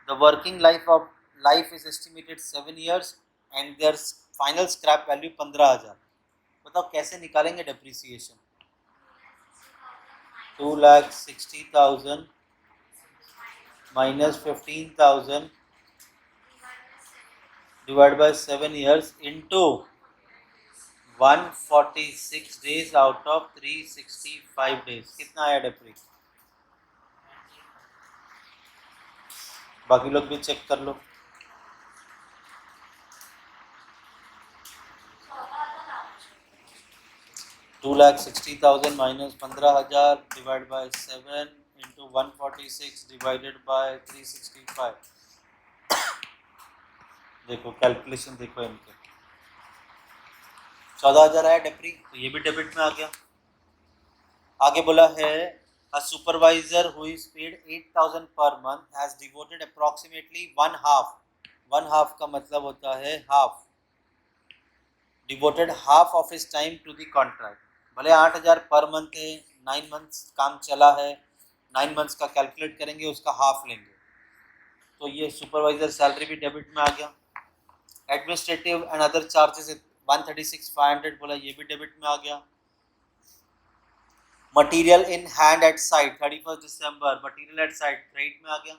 The working life is estimated 7 years and their final scrap value 15,000। बताओ कैसे निकालेंगे depreciation? 2,60,000 minus 15,000 divided by 7 years into 146 days out of 365 days। कितना आया डेप्री? बाकी लोग भी check कर लो। $2,60,000 minus 15,000 divided by 7 into 146 divided by 365। देखो कैलकुलेशन देखो इनके, 14,000 आया डेप्री, तो ये भी डेबिट में आ गया। आगे बोला है a supervisor who is paid 8,000 per month has devoted approximately one half 1/2 का मतलब होता है half, devoted half of his time to the contract. भले 8,000 पर मंथ है, 9 मंथ्स काम चला है, 9 मंथ्स का कैलकुलेट करेंगे, उसका हाफ लेंगे। तो ये सुपरवाइजर सैलरी भी डेबिट में आ गया। एडमिनिस्ट्रेटिव एंड अदर चार्जेस 136,500 बोला, ये भी डेबिट में आ गया। Material in hand eight site 31 December, material eight site credit में आ गया।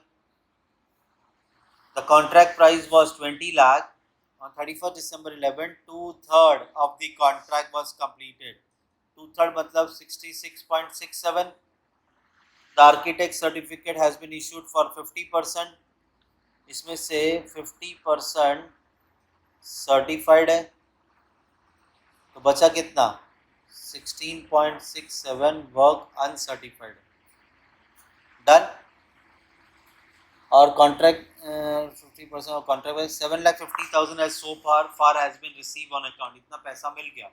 The contract price was 20 lakh on 31st December 11, 2/3 of the contract was completed. 2/3 मतलब 66.67. The architect certificate has been issued for 50%. इसमें से 50% सर्टिफाइड है, तो बचा कितना? 16.67 वर्क अनसर्टिफाइड। डन। और कॉन्ट्रैक्ट 50% और contract 7,50,000 as so far has been receive on account. इतना पैसा मिल गया।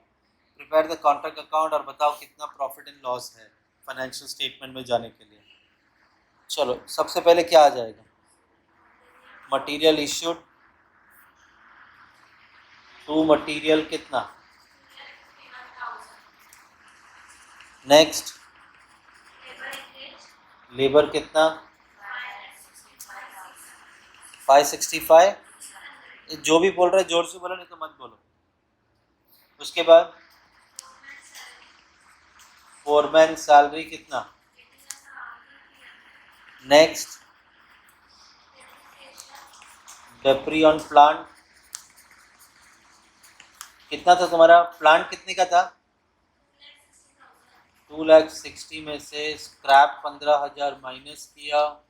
प्रिपेयर द कॉन्ट्रैक्ट अकाउंट और बताओ कितना प्रॉफिट एंड लॉस है फाइनेंशियल स्टेटमेंट में जाने के लिए। चलो सबसे पहले क्या आ जाएगा? मटेरियल इश्यूड टू मटेरियल कितना? नेक्स्ट लेबर कितना? 565। जो भी बोल रहे जोर से बोलो, नहीं तो मत बोलो। उसके बाद फोरमैन सैलरी कितना? नेक्स्ट डेप्री ऑन प्लांट कितना था तुम्हारा? प्लांट कितने का था? 2,60,000 में से स्क्रैप 15,000 माइनस किया,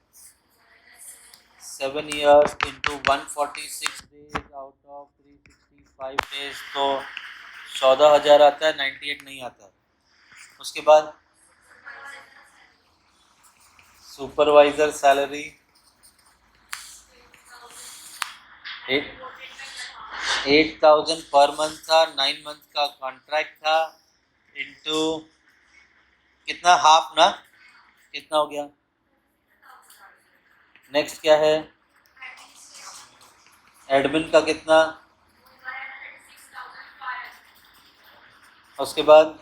7 years into 146 days out of 365 days, तो 14,000 आता है, 98 नहीं आता है। उसके बाद सुपरवाइजर सैलरी 8,000 पर मंथ था, 9 मंथ का कॉन्ट्रैक्ट था, इनटू कितना? हाफ ना, कितना हो गया? नेक्स्ट क्या है? एडमिन का कितना? उसके बाद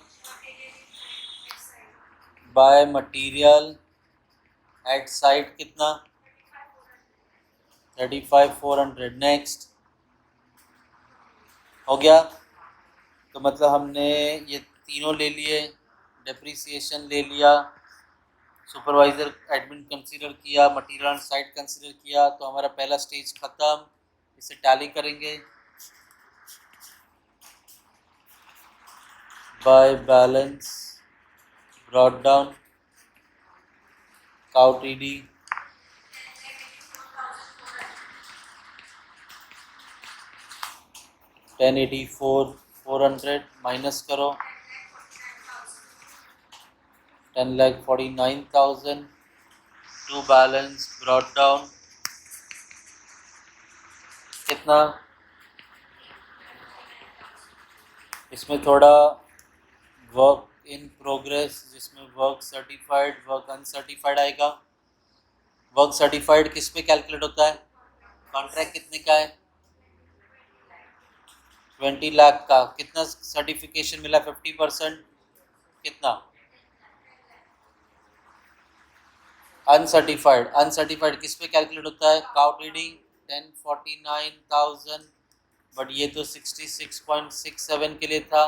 बाय मटेरियल एट साइट कितना? 35,400। नेक्स्ट हो गया। तो मतलब हमने ये तीनों ले लिए, डेप्रिसिएशन ले लिया, सुपरवाइजर एडमिन कंसीडर किया, मटेरियल ऑन साइट कंसीडर किया, तो हमारा पहला स्टेज खत्म। इसे टैली करेंगे। By balance brought down cow TD 10,84,400 minus करो 10,49,000 टू बैलेंस ब्रॉट डाउन कितना? इसमें थोड़ा वर्क इन प्रोग्रेस, जिसमें वर्क सर्टिफाइड वर्क अनसर्टिफाइड आएगा। वर्क सर्टिफाइड किस पे कैलकुलेट होता है? कॉन्ट्रैक्ट कितने का है? 20 लाख का। कितना सर्टिफिकेशन मिला? 50%। कितना? अनसर्टिफाइड। अनसर्टिफाइड किस पे कैलकुलेट होता है? काउ टीडी 10,49,000, बट ये तो 66.67 के लिए था।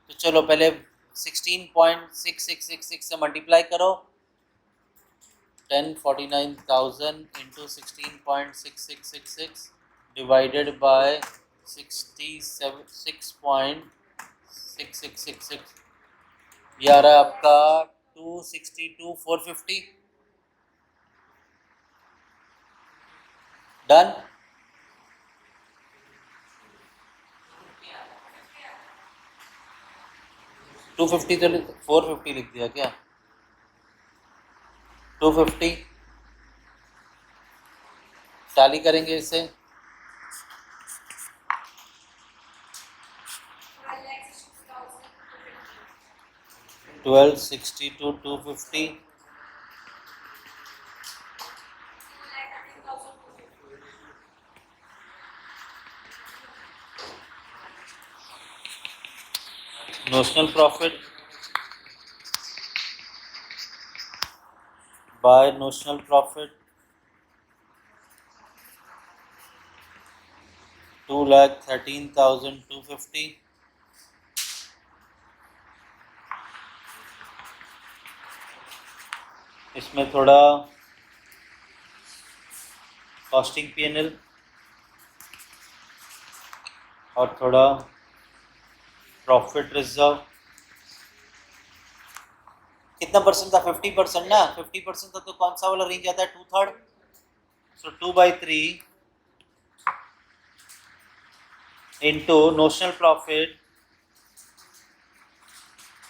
तो चलो पहले 16.6666 से मल्टीप्लाई करो, 10,49,000 इंटू 16.6666 डिवाइडेड बाय 66.6666, ये आ रहा है आपका 262,450। डन। टू 50 तो 450 लिख दिया क्या? 250 टैली करेंगे इसे। Twelve 62 250 2 notional profit by notional profit 2,13,250. इसमें थोड़ा कॉस्टिंग P&L और थोड़ा प्रॉफिट रिजर्व. कितना परसेंट था? 50% ना. 50% था तो कौन सा वाला रेंज आता है? 2/3. सो 2/3 into notional profit.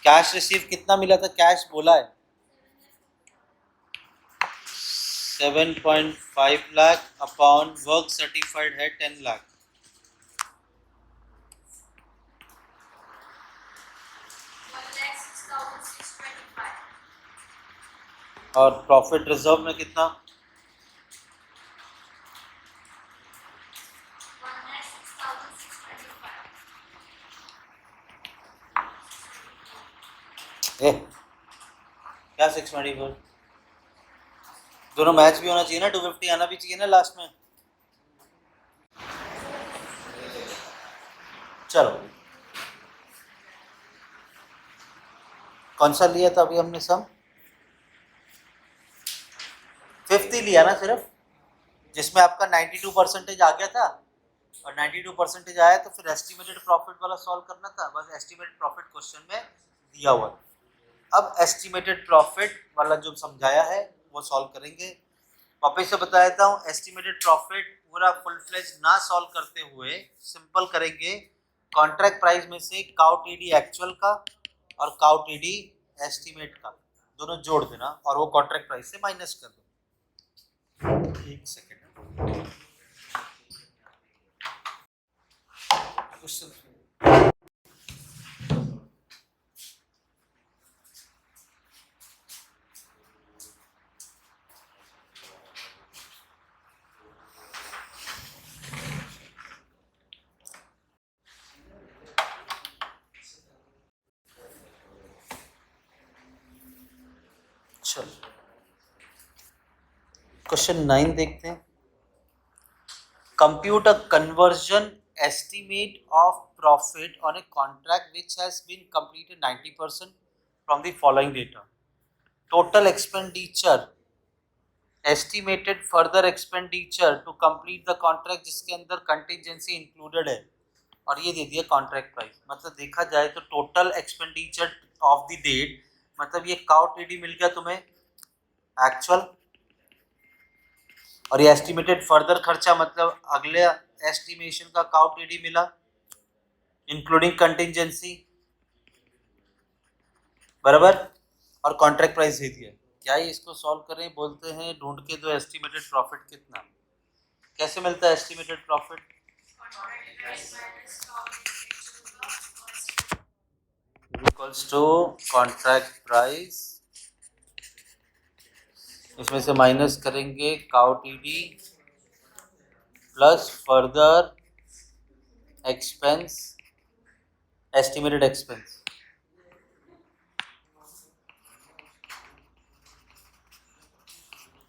Cash receive कितना मिला था? कैश बोला है 7.5 लाख अपॉन वर्क सर्टिफाइड है 10 लाख. और प्रॉफिट रिजर्व में कितना? 1,06,25. क्या 624? दोनों मैच भी होना चाहिए ना. 250 आना भी चाहिए ना लास्ट में. चलो कौन सा लिया था अभी हमने? सम 50 लिया ना सिर्फ, जिसमें आपका 92% आ गया था. और 92% आया तो फिर एस्टिमेटेड प्रॉफिट वाला सॉल्व करना था. बस एस्टिमेटेड प्रॉफिट क्वेश्चन में दिया हुआ. अब एस्टिमेटेड प्रॉफिट वाला जो समझाया है वो सॉल्व करेंगे. वापस से बता देता हूँ. एस्टिमेटेड प्रॉफिट पूरा फुल फ्लेज ना सॉल्व करते हुए सिंपल करेंगे. कॉन्ट्रैक्ट प्राइस में से काउ टीडी एक्चुअल का और काउ टीडी एस्टिमेट का दोनों जोड़ देना और वो कॉन्ट्रैक्ट प्राइस से माइनस कर दो. एक सेकेंड. क्वेश्चन 9 देखते हैं. Compute a conversion estimate of profit on a contract which has been completed 90% from the following data. Total expenditure, estimated further expenditure to complete the contract जिसके अंदर contingency included है, और ये दे दिया कॉन्ट्रैक्ट प्राइस. मतलब देखा जाए तो total expenditure of the date, मतलब ये काउ टीडी मिल गया तुम्हें एक्चुअल, और ये एस्टिमेटेड फर्दर खर्चा मतलब अगले एस्टिमेशन का काउ टीडी मिला इंक्लूडिंग कंटिंजेंसी. बराबर. और कॉन्ट्रैक्ट प्राइस दे दिया. क्या ये इसको सॉल्व करें? बोलते हैं ढूंढ के दो एस्टिमेटेड प्रॉफिट कितना. कैसे मिलता है estimated profit? Equals to contract price. इसमें से माइनस करेंगे काउ टीडी plus further expense, estimated expense.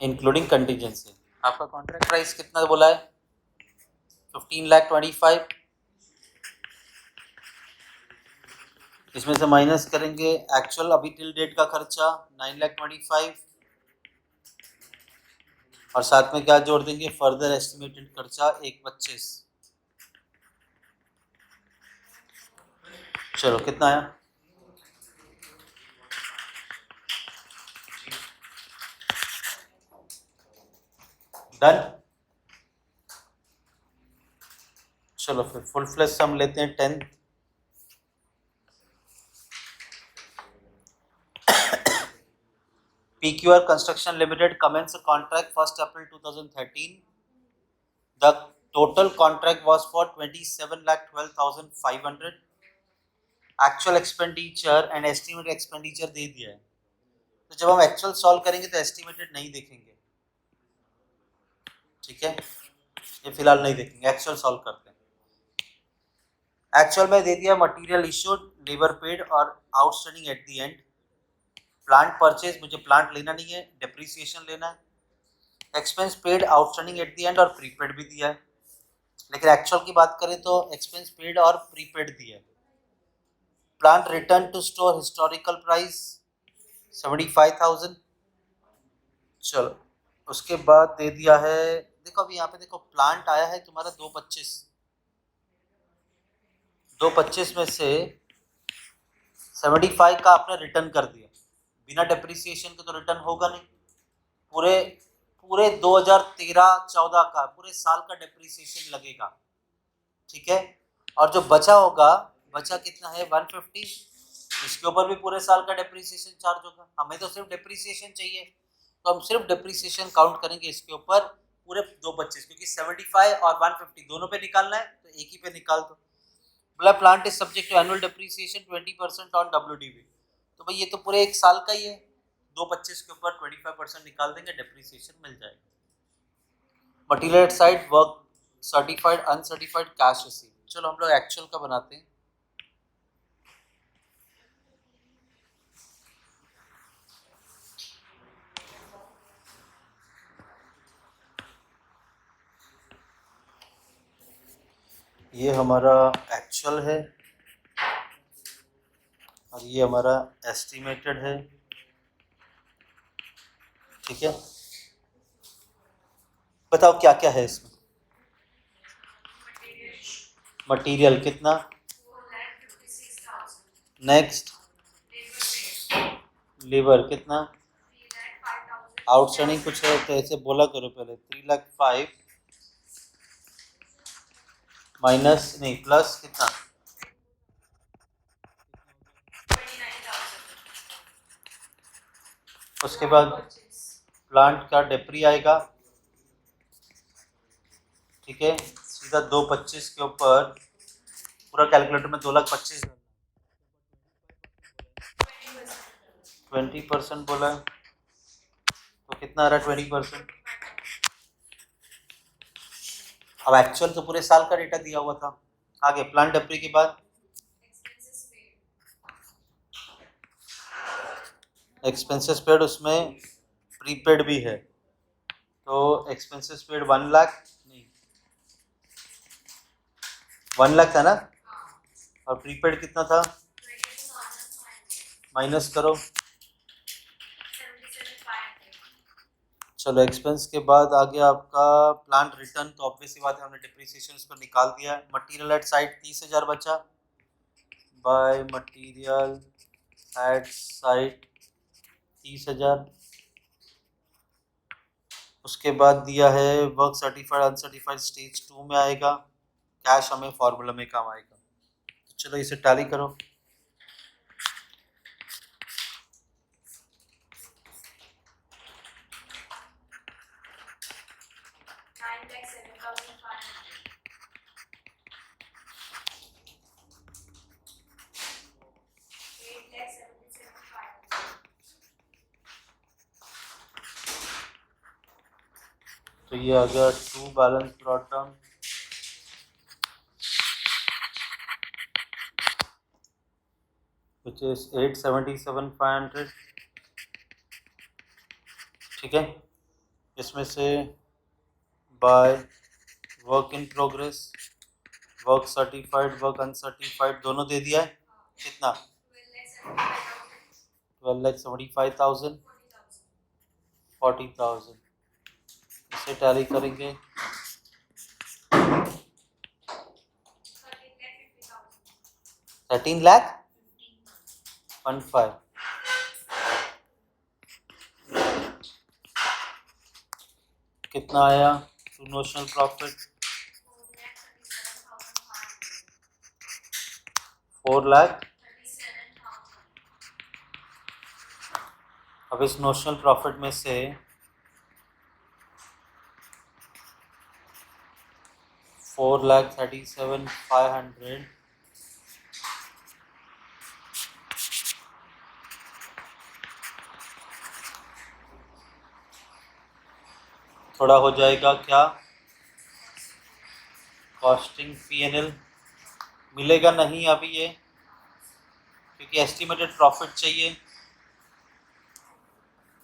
Including contingency. आपका कॉन्ट्रैक्ट प्राइस कितना बोला है? 15,25,000. इसमें से माइनस करेंगे एक्चुअल अभी टिल डेट का खर्चा 9,25,000 और साथ में क्या जोड़ देंगे? फर्दर एस्टिमेटेड खर्चा 1,25,000. चलो कितना आया? डन. चलो फिर फुल फ्लेश सम लेते हैं 10. PQR Construction Limited commenced a contract 1st April 2013. The total contract was for 27,12,500. Actual expenditure and estimated expenditure दे दिया है. तो जब हम एक्चुअल सॉल्व करेंगे तो एस्टिमेटेड नहीं देखेंगे. ठीक है, ये फिलहाल नहीं देखेंगे. एक्चुअल सॉल्व करते हैं. एक्चुअल में दे दिया मटेरियल इशूड लेबर पेड और outstanding at the end. Plant purchase, मुझे प्लांट लेना नहीं है, डेप्रिसिएशन लेना है। Expense paid, outstanding at the end और प्रीपेड भी दिया है, लेकिन एक्चुअल की बात करें तो एक्सपेंस पेड और प्रीपेड दिया है। Plant return to store historical price 75,000। चलो उसके बाद दे दिया है, देखो अभी यहाँ पे देखो प्लांट आया है तुम्हारा 225 में से 75 का आपने रिटर्न कर दिया, बिना डेप्रिसिएशन के तो रिटर्न होगा नहीं। पूरे पूरे 2013-14 का पूरे साल का डेप्रिसिएशन लगेगा, ठीक है। और जो बचा होगा, बचा कितना है 150, इसके ऊपर भी पूरे साल का डेप्रिसिएशन चार्ज होगा। हमें तो सिर्फ डेप्रिसिएशन चाहिए, तो हम सिर्फ डेप्रिसिएशन काउंट करेंगे इसके ऊपर पूरे 225, क्योंकि 75 और 150 दोनों पे निकालना है तो एक ही पे निकाल दो। बोला plant is subject to annual depreciation 20% on WDV, तो भाई ये तो पूरे एक साल का ही है, 225 के ऊपर 25% निकाल देंगे, डेप्रिसिएशन मिल जाएगा। Material side work certified uncertified cash receive. चलो हम लोग एक्चुअल का बनाते हैं। ये हमारा एक्चुअल है और ये हमारा एस्टिमेटेड है, ठीक है। बताओ क्या क्या है इसमें। मटेरियल कितना, नेक्स्ट लेबर कितना, आउटस्टैंडिंग कुछ है तो ऐसे बोला करो पहले, 3,05,000 माइनस नहीं प्लस कितना, 29,000। उसके बाद प्लांट का डेप्री आएगा, ठीक है। सीधा 225 के ऊपर पूरा कैलकुलेटर में 2,25,000, 20% बोला है, तो कितना आ रहा है 20%। अब एक्चुअल तो पूरे साल का डेटा दिया हुआ था। आगे प्लांट डेप्री के बाद एक्सपेंसेस पेड, उसमें प्रीपेड भी है, तो एक्सपेंसेस पेड 1 लाख नहीं 1 लाख था ना, और प्रीपेड कितना था, माइनस करो। चलो एक्सपेंस के बाद आ गया आपका प्लांट रिटर्न, तो ऑब्वियस सी बात है हमने डिप्रिसिएशन इसको निकाल दिया। मटेरियल एट साइट 30,000 बचा, बाय मटेरियल एट साइट 30,000। उसके बाद दिया है वर्क सर्टिफाइड अनसर्टिफाइड स्टेज 2 में आएगा, कैश हमें फॉर्मूला में काम आएगा। तो चलो इसे टैली करो। तो ये आ गया to balance brought down, which is 877,500, ठीक है। इसमें से by work in progress, work certified, work uncertified दोनों दे दिया है, कितना 12,75,000, 40,000। इसे टैली करेंगे, 13,15,000। कितना आया टू नोशनल प्रॉफिट, 4 लाख। अब इस नोशनल प्रॉफिट में से 4,37,500 थोड़ा हो जाएगा क्या, कॉस्टिंग P&L मिलेगा नहीं अभी, ये क्योंकि एस्टिमेटेड प्रॉफिट चाहिए,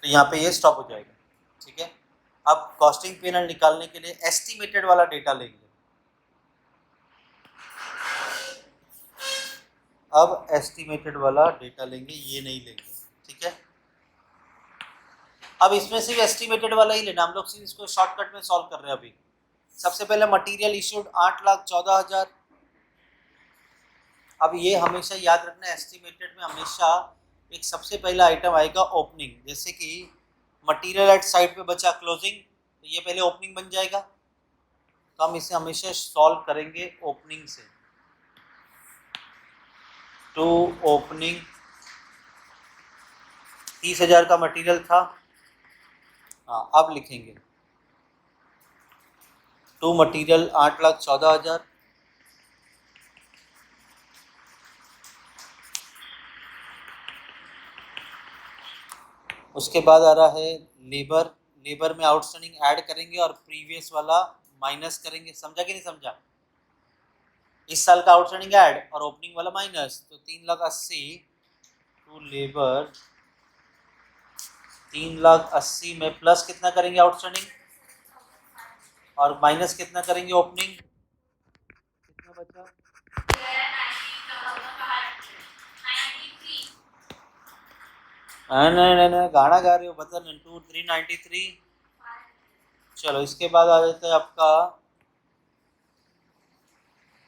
तो यहाँ पे ये स्टॉप हो जाएगा। ठीक है, अब कॉस्टिंग P&L निकालने के लिए एस्टिमेटेड वाला डेटा लेंगे। अब एस्टिमेटेड वाला डेटा लेंगे, ये नहीं लेंगे। ठीक है, अब इसमें सिर्फ एस्टिमेटेड वाला ही लेना, हम लोग सिर्फ इसको शॉर्टकट में सॉल्व कर रहे हैं अभी। सबसे पहले मटेरियल इशूड 8,14,000। अब ये हमेशा याद रखना, एस्टिमेटेड में हमेशा एक सबसे पहला आइटम आएगा ओपनिंग। जैसे कि मटेरियल एट साइड पे बचा क्लोजिंग, तो ये पहले ओपनिंग बन जाएगा, तो हम इसे हमेशा सॉल्व करेंगे ओपनिंग से। टू ओपनिंग 30,000 का मटेरियल था, हाँ अब लिखेंगे टू मटेरियल 8,14,000। उसके बाद आ रहा है लेबर। लेबर में आउटस्टैंडिंग ऐड करेंगे और प्रीवियस वाला माइनस करेंगे। समझा कि नहीं समझा? इस साल का आउटस्टैंडिंग ऐड और ओपनिंग वाला माइनस, तो 3,80,000 टू लेबर। 3,80,000 में प्लस कितना करेंगे आउटस्टैंडिंग और माइनस कितना करेंगे ओपनिंग, कितना बचा? नहीं गाना गा रहे हो, बता। 393। चलो इसके बाद आ जाता है आपका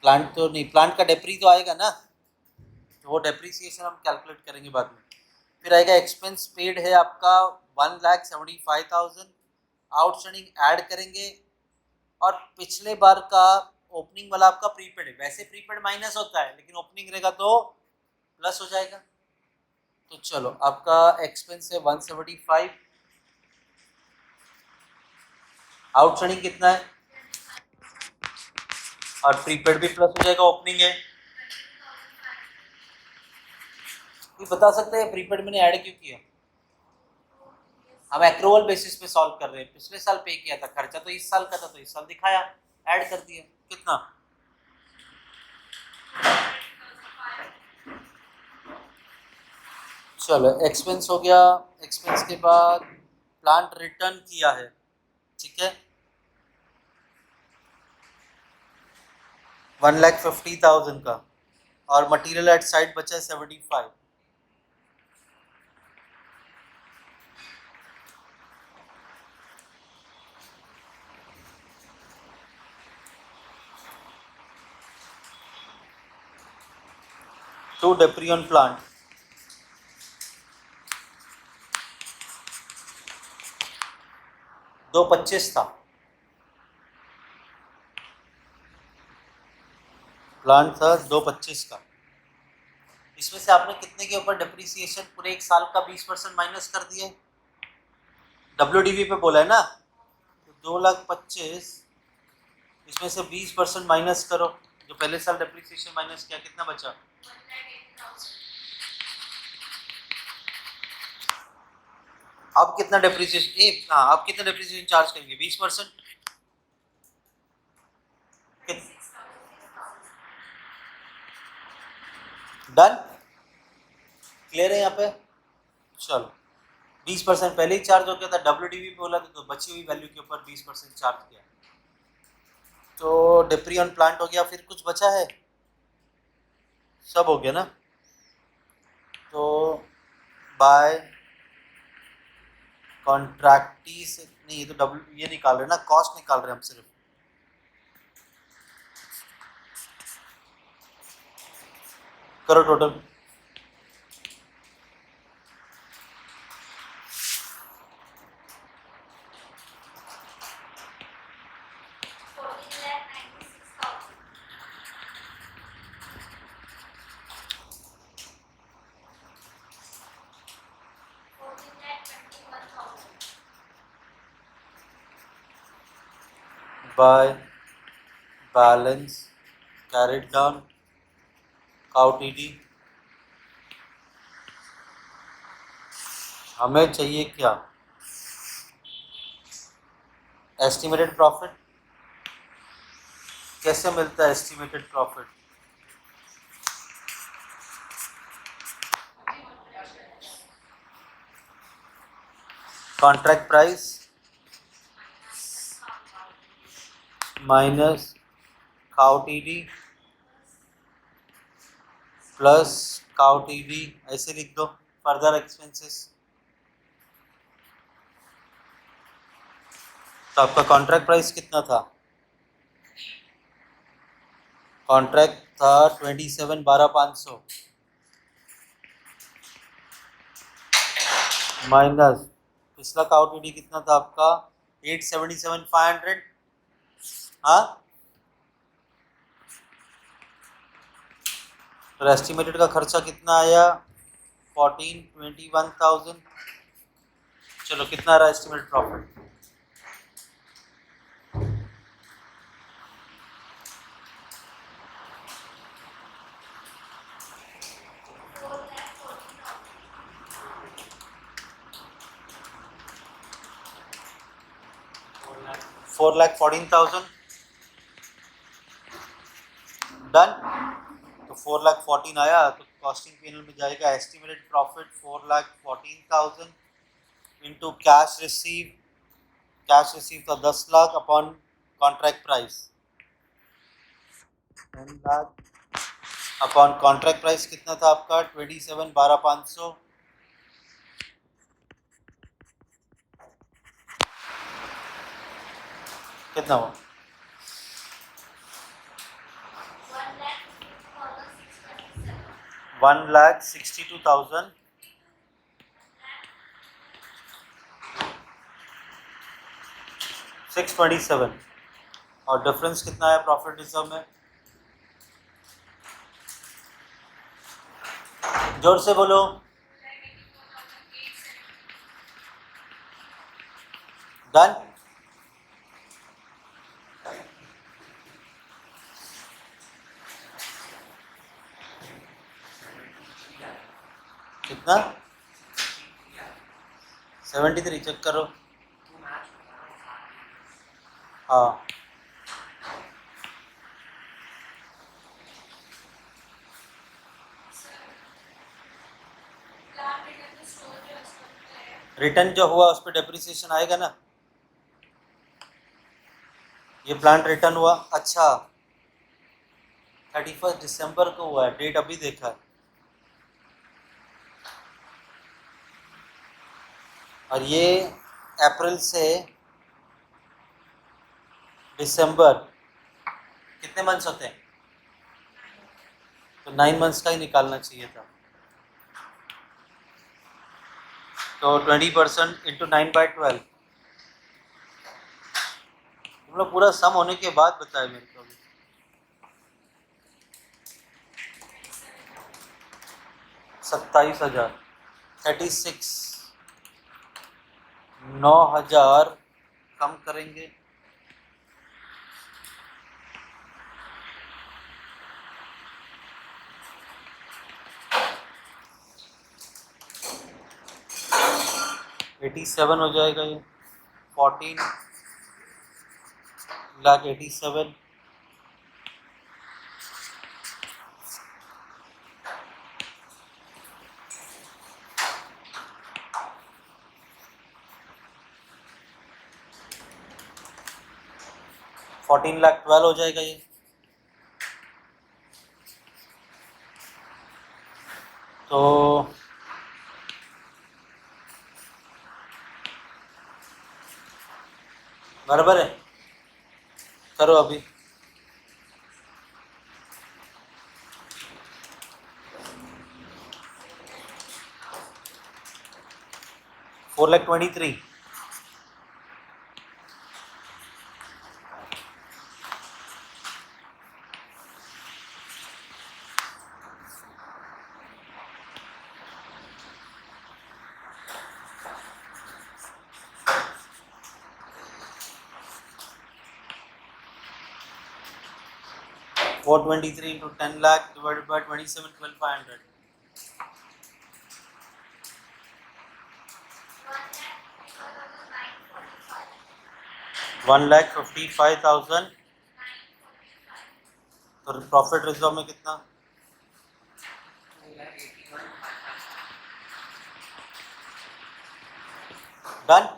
प्लांट। तो नहीं, प्लांट का डेप्री तो आएगा ना, तो वो डेप्रीसिएशन हम कैलकुलेट करेंगे बाद में। फिर आएगा एक्सपेंस पेड है आपका 1,75,000। आउटस्टैंडिंग ऐड करेंगे और पिछले बार का ओपनिंग वाला आपका प्रीपेड है। वैसे प्रीपेड माइनस होता है, लेकिन ओपनिंग रहेगा तो प्लस हो जाएगा। तो चलो आपका एक्सपेंस है 175, आउटस्टैंडिंग कितना है और प्रीपेड भी प्लस हो जाएगा, ओपनिंग है। कोई बता सकता है प्रीपेड मैंने ऐड क्यों किया? हम एक्रूअल बेसिस पे सॉल्व कर रहे हैं। पिछले साल पे किया था, खर्चा तो इस साल का था, तो इस साल दिखाया, ऐड कर दिया। कितना? चलो एक्सपेंस हो गया। एक्सपेंस के बाद प्लांट रिटर्न किया है, ठीक है, 1,50,000 का, और मटेरियल एट साइड बचा है 75। टू डेप्री ऑन प्लांट, दो 25 था प्लांट था, 2,25 का। इसमें से आपने कितने के ऊपर डिप्रिसिएशन पूरे एक साल का 20% माइनस कर दिया? WDV पे बोला है ना, तो 2,25,000 इसमें से 20% माइनस करो, जो पहले साल डिप्रिसिएशन माइनस किया, कितना बचा? अब कितना डिप्रिसिएशन? हाँ, अब कितना डिप्रिसिएशन चार्ज करेंगे? 20%। डन, क्लियर है यहाँ पे? चलो 20% पहले ही चार्ज हो गया था, WDV पे बोला था, तो बची हुई वैल्यू के ऊपर 20% चार्ज किया, तो डेप्री ऑन प्लांट हो गया। फिर कुछ बचा है? सब हो गया ना? तो बाय कॉन्ट्रैक्टी से नहीं, ये तो ये निकाल रहे ना, कॉस्ट निकाल रहे हम सिर्फ। करो total. By balance carried down cow TD। हमें चाहिए क्या? Estimated profit. कैसे मिलता है estimated profit? Contract price minus cow TV plus cow TV, ऐसे लिख दो। फर्दर एक्सपेंसेस, तो आपका कॉन्ट्रैक्ट प्राइस कितना था? कॉन्ट्रैक्ट था 27,12,500 माइनस पिछला काउ टीडी कितना था आपका? 877,500। हाँ, तो एस्टिमेटेड का खर्चा कितना आया? 14,21,000। चलो, कितना रहा एस्टिमेटेड प्रॉफिट? $4,14,000। डन। तो 4,14,000 आया, तो कॉस्टिंग पैनल में जाएगा estimated profit 4,14,000 into cash receive. Cash receive था 10 lakh upon contract price 10 lakh upon contract price कितना था आपका? 27,12,500। कितना हुआ? 1,62,000 627। और डिफरेंस कितना है प्रॉफिट रिजर्व में? जोर से बोलो। डन। कितना? 73। चेक करो। हाँ, रिटर्न जो हुआ उस पर डेप्रिसिएशन आएगा ना। ये प्लांट रिटर्न हुआ, अच्छा 31 दिसंबर को हुआ है, डेट अभी देखा है। और ये अप्रैल से दिसंबर कितने मंथ्स होते हैं? तो 9 मंथ्स का ही निकालना चाहिए था। तो 20% इंटू 9/12। तुम लोग पूरा सम होने के बाद बताए मेरे को। 27,000 36 9,000 कम करेंगे। $87 हो जाएगा ये। 14,87,000 14,12,000 हो जाएगा ये। तो बराबर है, करो अभी। $4,23,000। $423 into 10 lakh divided by 27, 12,500। 1,55,000। तो प्रॉफिट रिजर्व में कितना? डन।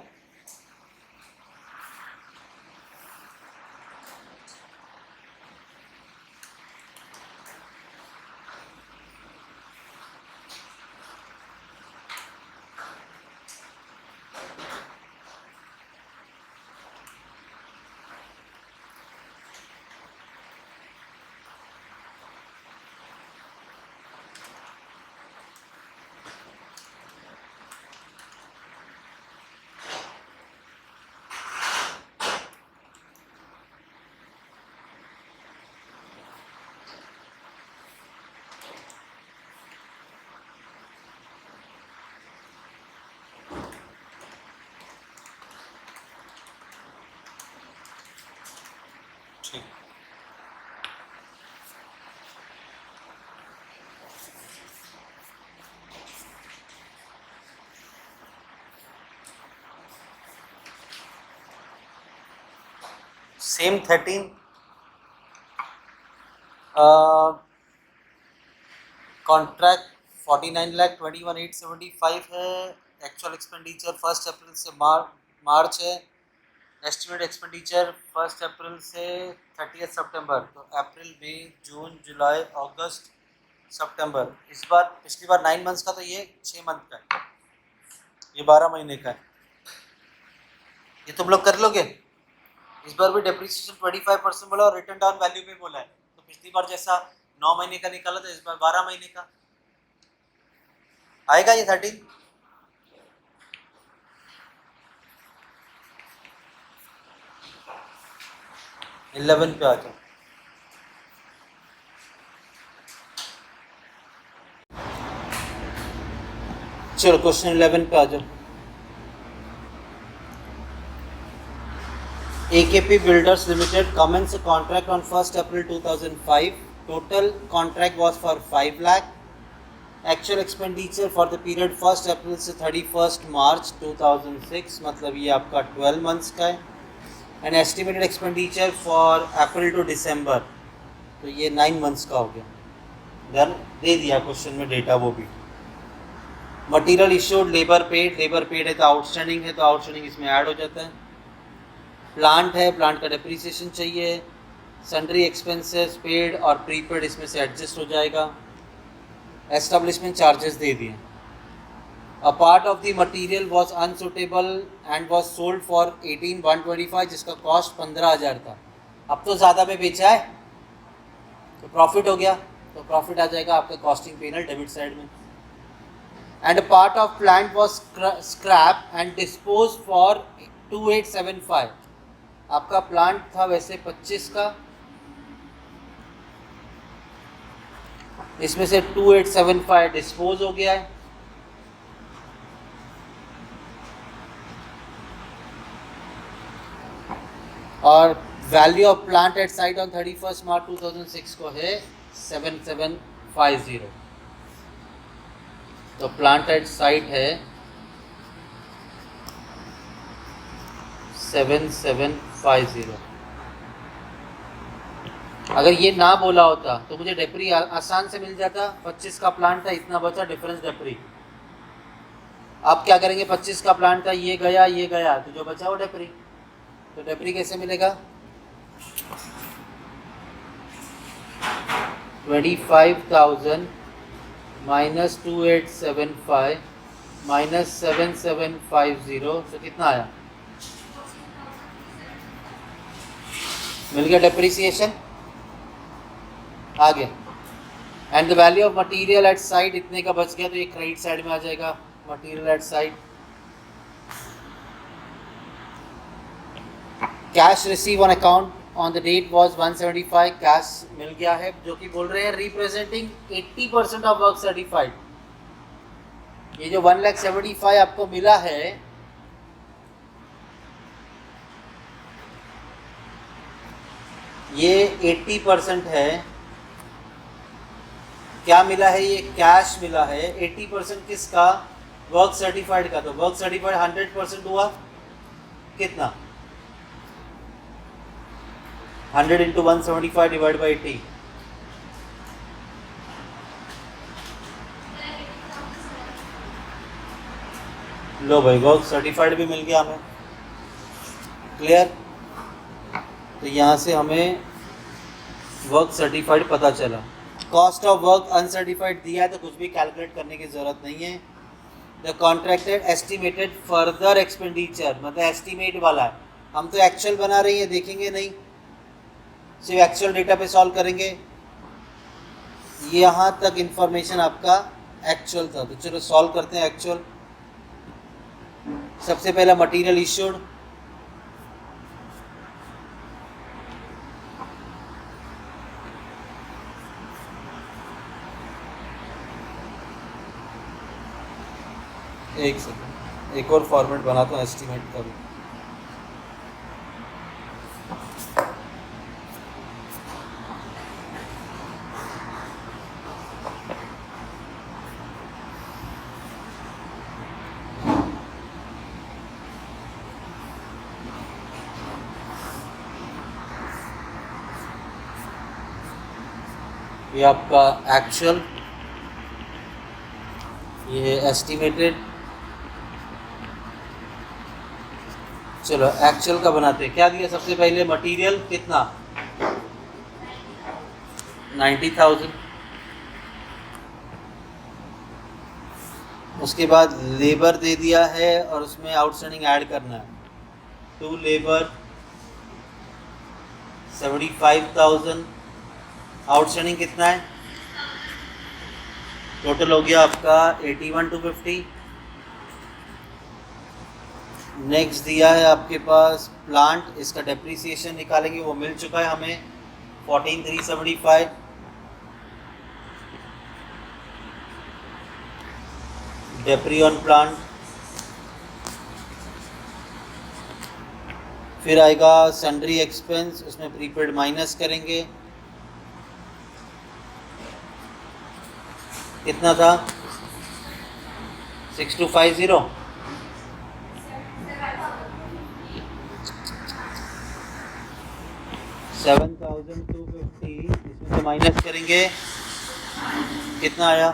ठीक, सेम 13 कॉन्ट्रैक्ट 49,21,875 है। एक्चुअल एक्सपेंडिचर 1 अप्रैल से मार्च है। एस्टिमेट एक्सपेंडिचर 1 अप्रैल से 30 सितंबर, तो अप्रैल मई जून जुलाई अगस्त सितंबर। इस बार पिछली बार 9 मंथ्स का, तो ये 6 मंथ का है, ये 12 महीने का है। ये तुम लोग कर लोगे। इस बार भी डेप्रिसिएशन 25% बोला और रिटर्न डाउन वैल्यू भी बोला है। तो पिछली बार जैसा 9 महीने का निकाला, तो इस बार 12 महीने का आएगा। ये 13 11 पे आ जाओ। चलो क्वेश्चन 11 पे आ जाओ। AKP Builders Limited commenced a contract on 1st April 2005. Total contract was for 5 lakh. Actual expenditure for the period 1st April से 31st March 2006, मतलब ये आपका 12 months का है। And estimated expenditure for April to December, तो ये 9 months का हो गया। डन, दे दिया क्वेश्चन में डेटा वो भी। मटीरियल इश्यूड, लेबर पेड है तो आउटस्टैंडिंग है, तो आउटस्टैंडिंग इसमें ऐड हो जाता है। प्लांट है, प्लांट का डेप्रिसिएशन चाहिए। सन्ड्री एक्सपेंसेस पेड और प्रीपेड इसमें से एडजस्ट हो जाएगा। एस्टेब्लिशमेंट चार्जेस दे दिए। A part of the material was unsuitable and was sold for 18,125, जिसका कॉस्ट 15,000 था। अब तो ज़्यादा में बेचा है तो प्रॉफिट हो गया, तो प्रॉफिट आ जाएगा आपका कॉस्टिंग पेनल डेबिट साइड में। And a part of plant was scrap and dispose for 2875। आपका प्लांट था वैसे 25 का, इसमें से 2875 डिस्पोज हो गया है। और value of plant at site on 31 मार्च 2006 को है 7750। तो प्लांट एट साइट है 7750। अगर ये ना बोला होता तो मुझे डेप्री आसान से मिल जाता। 25 का प्लांट था, इतना बचा डिफरेंस डेप्री। अब क्या करेंगे, 25 का प्लांट था, ये गया तो जो बचा वो डेप्री। तो डेप्री कैसे मिलेगा, 25,000 माइनस 2875 माइनस 7750, तो कितना आया, मिल गया डेप्रिसिएशन आ गया। And the value of material at site इतने का बच गया, तो ये क्रेडिट साइड में आ जाएगा। Material at site, cash receive on account on the date was 175, cash मिल गया है, जो कि बोल रहे हैं रिप्रेजेंटिंग 80% ऑफ वर्क सर्टिफाइड। ये जो 1,75,000 आपको मिला है, ये 80% है। क्या मिला है, ये कैश मिला है। 80% किसका, वर्क सर्टिफाइड का। तो वर्क सर्टिफाइड 100% हुआ कितना, 100 इंटू 175 डिवाइड बाई 80, लो भाई वर्क सर्टिफाइड भी मिल गया हमें। क्लियर। तो यहाँ से हमें वर्क सर्टिफाइड पता चला। कॉस्ट ऑफ वर्क अनसर्टिफाइड दिया है तो कुछ भी कैलकुलेट करने की ज़रूरत नहीं है। The contracted estimated further expenditure, मतलब एस्टिमेट वाला है, हम तो एक्चुअल बना रही है, देखेंगे नहीं, सिर्फ एक्चुअल डेटा पे सॉल्व करेंगे। यहाँ तक इंफॉर्मेशन आपका एक्चुअल था, तो चलो सॉल्व करते हैं एक्चुअल। सबसे पहला मटेरियल इश्यूड, एक सेकंड एक और फॉर्मेट बनाता हूँ एस्टिमेट करूँ। ये आपका एक्चुअल, ये एस्टिमेटेड। चलो एक्चुअल का बनाते हैं। क्या दिया सबसे पहले? मटेरियल कितना? 90,000। उसके बाद लेबर दे दिया है और उसमें आउटस्टैंडिंग ऐड करना है। 2 लेबर 75,000। आउटस्टैंडिंग कितना है? टोटल हो गया आपका 81,250। नेक्स्ट दिया है आपके पास प्लांट, इसका डेप्रिसिएशन निकालेंगे, वो मिल चुका है हमें 14,375। डेप्री ऑन प्लांट। फिर आएगा सन्ड्री एक्सपेंस, उसमें प्रीपेड माइनस करेंगे। कितना था? 6250। 7,250, इसमें से माइनस करेंगे, कितना आया?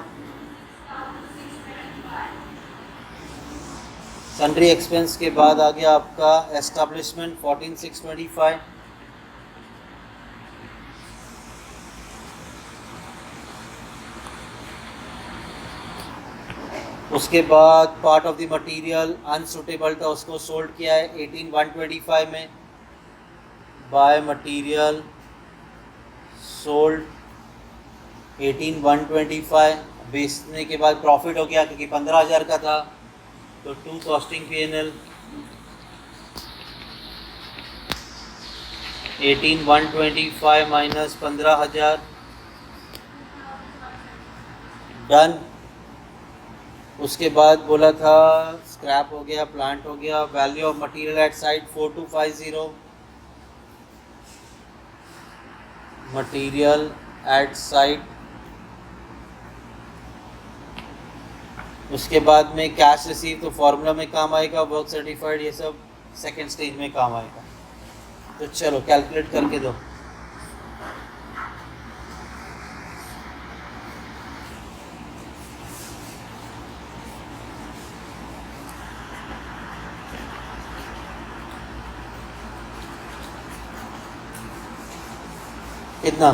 सन्ड्री एक्सपेंस के बाद आ गया आपका एस्टैब्लिशमेंट 14,625। उसके बाद part of the material unsuitable था, उसको सोल्ड किया है 18,125 में। By material sold 18,125। बेचने के बाद प्रॉफिट हो गया क्योंकि 15,000 का था, तो 2 कॉस्टिंग P&L 18,125 माइनस 15,000। डन। उसके बाद बोला था स्क्रैप हो गया, प्लांट हो गया। Value of material at site 4,250। Material at site. उसके बाद में कैश रिसीव, तो फॉर्मूला में काम आएगा, वर्क सर्टिफाइड ये सब सेकेंड स्टेज में काम आएगा। तो चलो कैलकुलेट करके दो। कितना?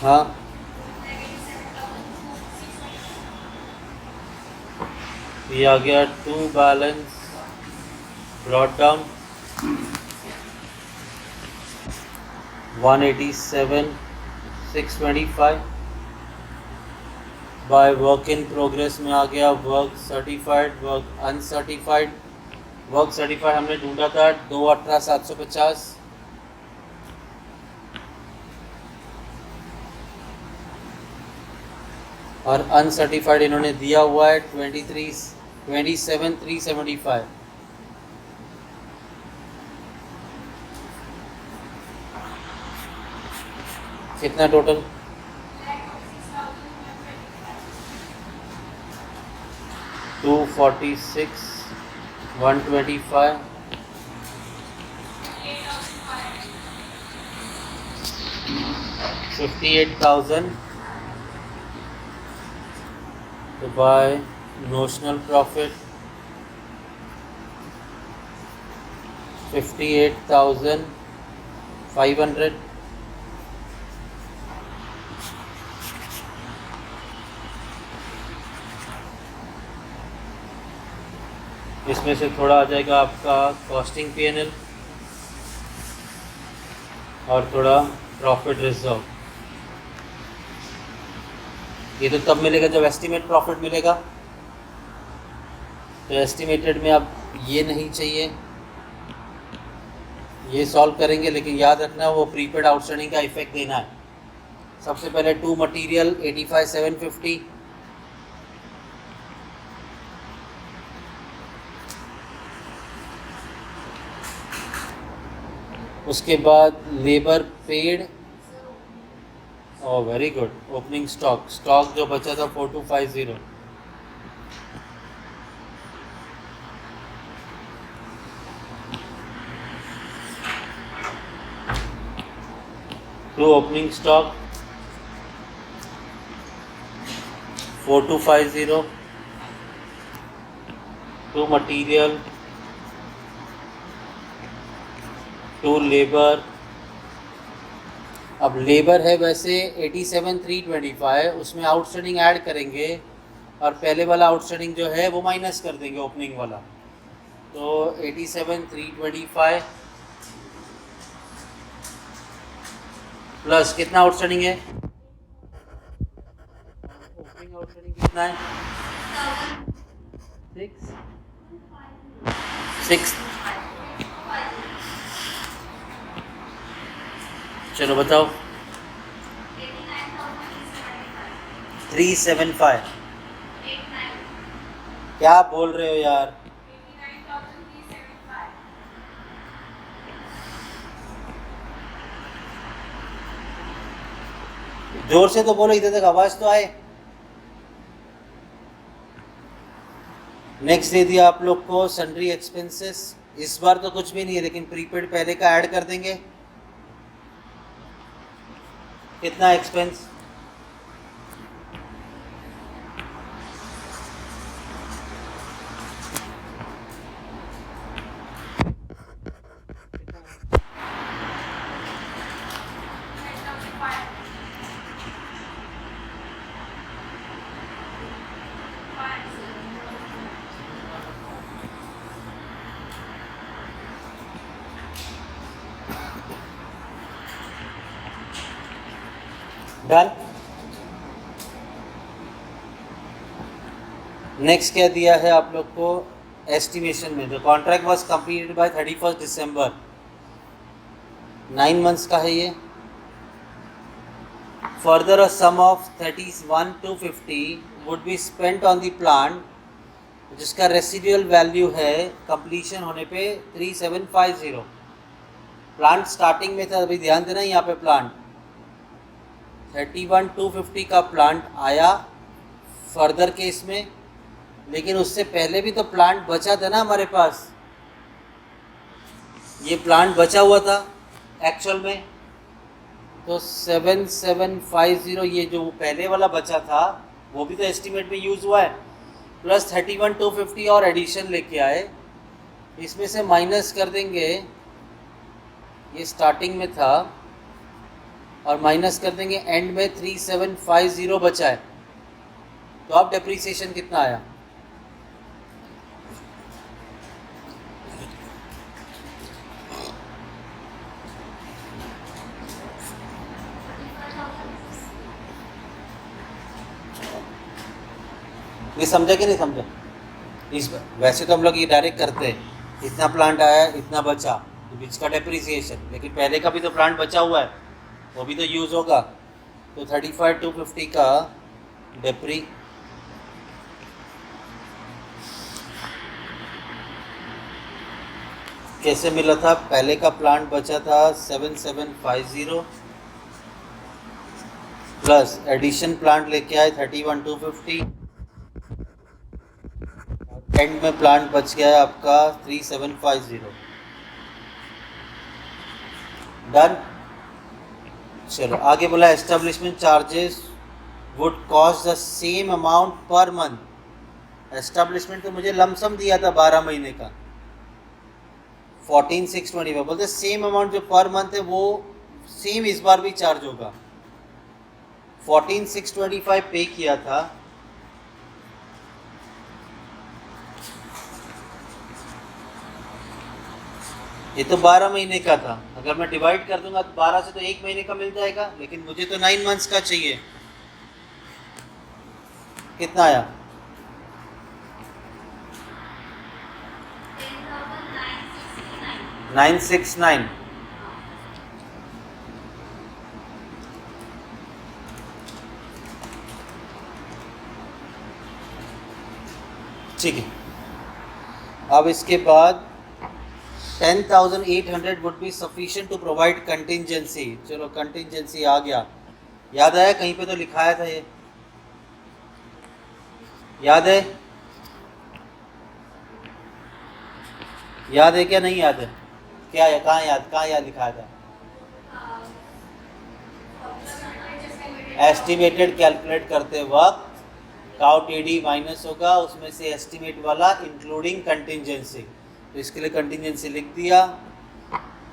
हाँ ये आ गया 2 balance brought down 187,625 bye work in progress में आ गया work certified, work uncertified. Work certified हमने ढूंढा था 218,750 और अनसर्टिफाइड इन्होंने दिया हुआ है 27,375। कितना total? 246,125 58,000 to buy notional profit 58,500. इसमें से थोड़ा आ जाएगा आपका कॉस्टिंग P&L और थोड़ा प्रॉफिट रिजर्व। ये तो तब मिलेगा जब एस्टिमेट प्रॉफिट मिलेगा। तो एस्टिमेटेड में अब ये नहीं चाहिए, ये सॉल्व करेंगे, लेकिन याद रखना वो प्रीपेड आउटस्टैंडिंग का इफेक्ट देना है। सबसे पहले टू मटेरियल 85,750, उसके बाद labour paid, very good. Opening stock जो बचा था 4250, to opening stock 4250, to material, to labour. अब लेबर है वैसे 87,325, उसमें आउटस्टैंडिंग ऐड करेंगे और पहले वाला आउटस्टैंडिंग जो है वो माइनस कर देंगे ओपनिंग वाला। तो 87,325 प्लस कितना आउटस्टैंडिंग है, ओपनिंग आउटस्टैंडिंग कितना है, 6। चलो बताओ 375। क्या बोल रहे हो यार, जोर से तो बोलो, इधर तक आवाज तो आए। नेक्स्ट दे दिया आप लोग को सन्ड्री एक्सपेंसेस। इस बार तो कुछ भी नहीं है, लेकिन प्रीपेड पहले का ऐड कर देंगे। कितना एक्सपेंस, डन। नेक्स्ट क्या दिया है आप लोग को एस्टिमेशन में, the contract was completed by 31 December, 9 months का है ये। Further a sum of 31,250 would be spent on the plant, जिसका रेसिडुअल वैल्यू है कंप्लीशन होने पे 3750। प्लांट स्टार्टिंग में था, अभी ध्यान देना यहाँ पे प्लांट 31,250 का प्लांट आया फर्दर केस में, लेकिन उससे पहले भी तो प्लांट बचा था ना हमारे पास। ये प्लांट बचा हुआ था एक्चुअल में, तो 7750 ये जो पहले वाला बचा था वो भी तो एस्टीमेट में यूज़ हुआ है, प्लस 31,250 और एडिशन लेके आए। इसमें से माइनस कर देंगे, ये स्टार्टिंग में था, और माइनस कर देंगे एंड में 3750 बचा है। तो अब डेप्रीसिएशन कितना आया, ये समझा कि नहीं समझा? इस वैसे तो हम लोग ये डायरेक्ट करते हैं, इतना प्लांट आया इतना बचा, तो बीच का डेप्रीसिएशन, लेकिन पहले का भी तो प्लांट बचा हुआ है, वो भी तो यूज़ होगा। तो 35,250 का डेप्री कैसे मिला था, पहले का प्लांट बचा था 7750 प्लस एडिशन प्लांट लेके आए 31,250, एंड में प्लांट बच गया है आपका 3750। डन। चलो आगे बोला establishment charges would cost the same amount per month. Establishment तो मुझे लमसम दिया था 12 महीने का 14,625, बोलते सेम अमाउंट जो पर मंथ है वो सेम इस बार भी चार्ज होगा। 14,625 पे किया था, ये तो 12 महीने का था। अगर मैं डिवाइड कर दूंगा तो 12 से तो 1 महीने का मिल जाएगा, लेकिन मुझे तो 9 मंथ्स का चाहिए। कितना आया? 969। ठीक है, अब इसके बाद 10,800 would be sufficient to provide contingency. चलो कंटिंजेंसी आ गया, याद आया कहीं पे तो लिखाया था ये, याद है? याद है क्या नहीं याद है? क्या है, कहाँ याद लिखाया था? एस्टिमेटेड कैलकुलेट करते वक्त काउ टीडी माइनस होगा, उसमें से एस्टिमेट वाला इंक्लूडिंग कंटिंजेंसी, तो इसके लिए कंटिंजेंसी लिख दिया।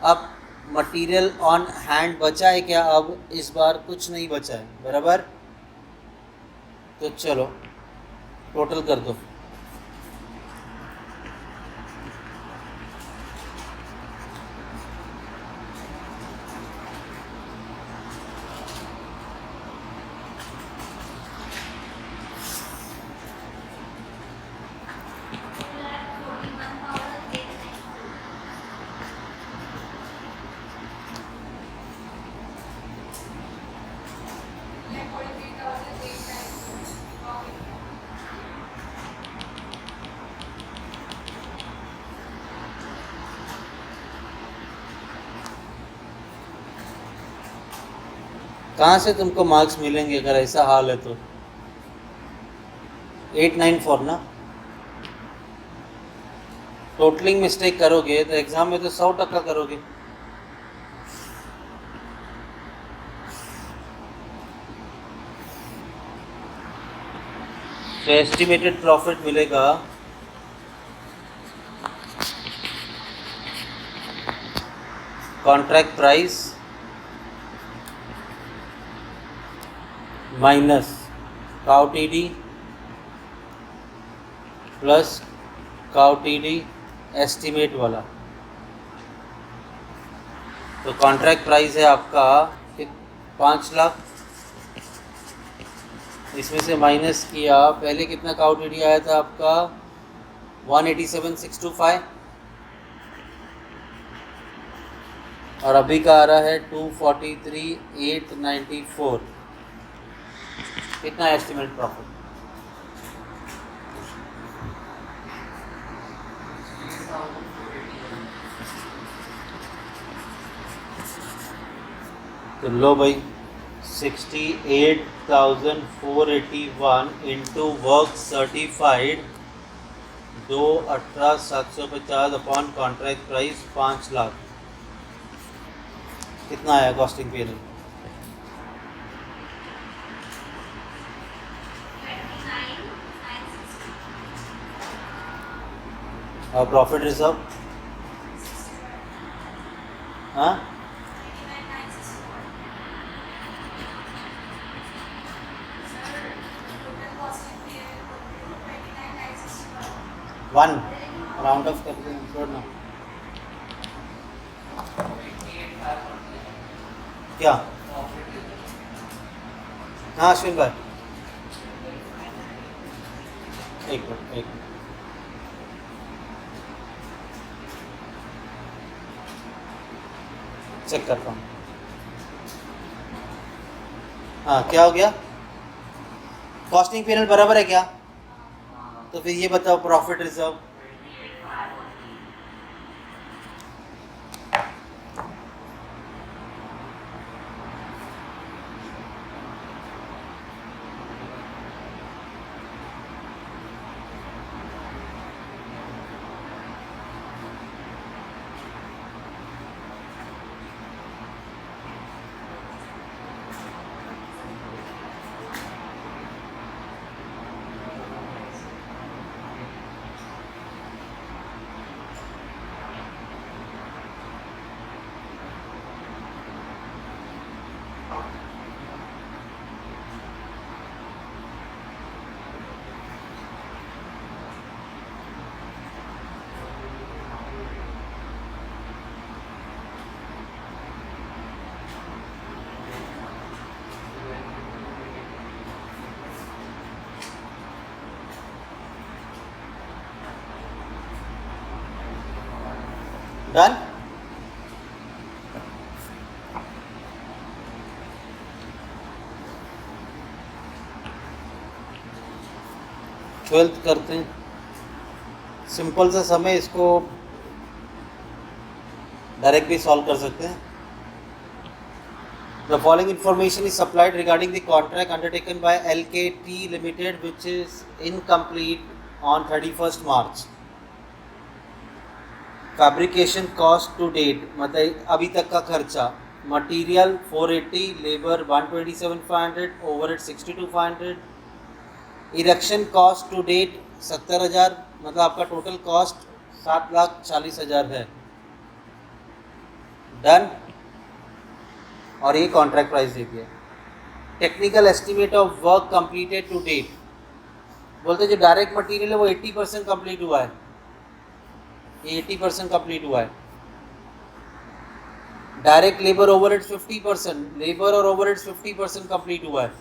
अब मटेरियल ऑन हैंड बचा है क्या? अब इस बार कुछ नहीं बचा है, बराबर। तो चलो टोटल कर दो। कहाँ से तुमको मार्क्स मिलेंगे अगर ऐसा हाल है तो? 894 ना। टोटलिंग मिस्टेक करोगे तो एग्जाम में तो 100% करोगे। तो एस्टिमेटेड प्रॉफिट मिलेगा कॉन्ट्रैक्ट प्राइस माइनस काउ टीडी प्लस काउ टीडी एस्टिमेट वाला। तो कॉन्ट्रैक्ट प्राइस है आपका 5 लाख, इसमें से माइनस किया, पहले कितना काउ टीडी आया था आपका 187,625 और अभी का आ रहा है 243,894। कितना एस्टिमेट प्रॉफिट? तो लो भाई 68,481 into work certified 218,750 upon contract price 5 lakh. कितना आया कॉस्टिंग पीरियड? और प्रॉफिट रिजर्व? हाँ, वन राउंड ऑफ करके छोड़ना क्या? हाँ अश्विन भाई, एक मिनट चेक करता हूँ। हाँ क्या हो गया? कॉस्टिंग पीरियड बराबर है क्या? तो फिर ये बताओ प्रॉफिट रिजर्व। डन। ट्वेल्थ करते हैं, सिंपल सा समय, इसको डायरेक्ट भी सॉल्व कर सकते हैं। The following information is supplied regarding the contract undertaken by LKT Limited which is incomplete on 31st March. Fabrication cost to date, मतलब अभी तक का खर्चा, material 480, labour 127,500, overhead 62,500, erection cost to date 70,000, मतलब आपका टोटल कॉस्ट 7,40,000 है। Done. और ये कॉन्ट्रैक्ट प्राइस दे दिया। Technical estimate of work completed to date, बोलते जो डायरेक्ट मटेरियल है वो 80% कंप्लीट हुआ है, ये 80% कंप्लीट हुआ है। डायरेक्ट लेबर ओवरहेड 50%, लेबर और ओवरहेड 50% कंप्लीट हुआ है,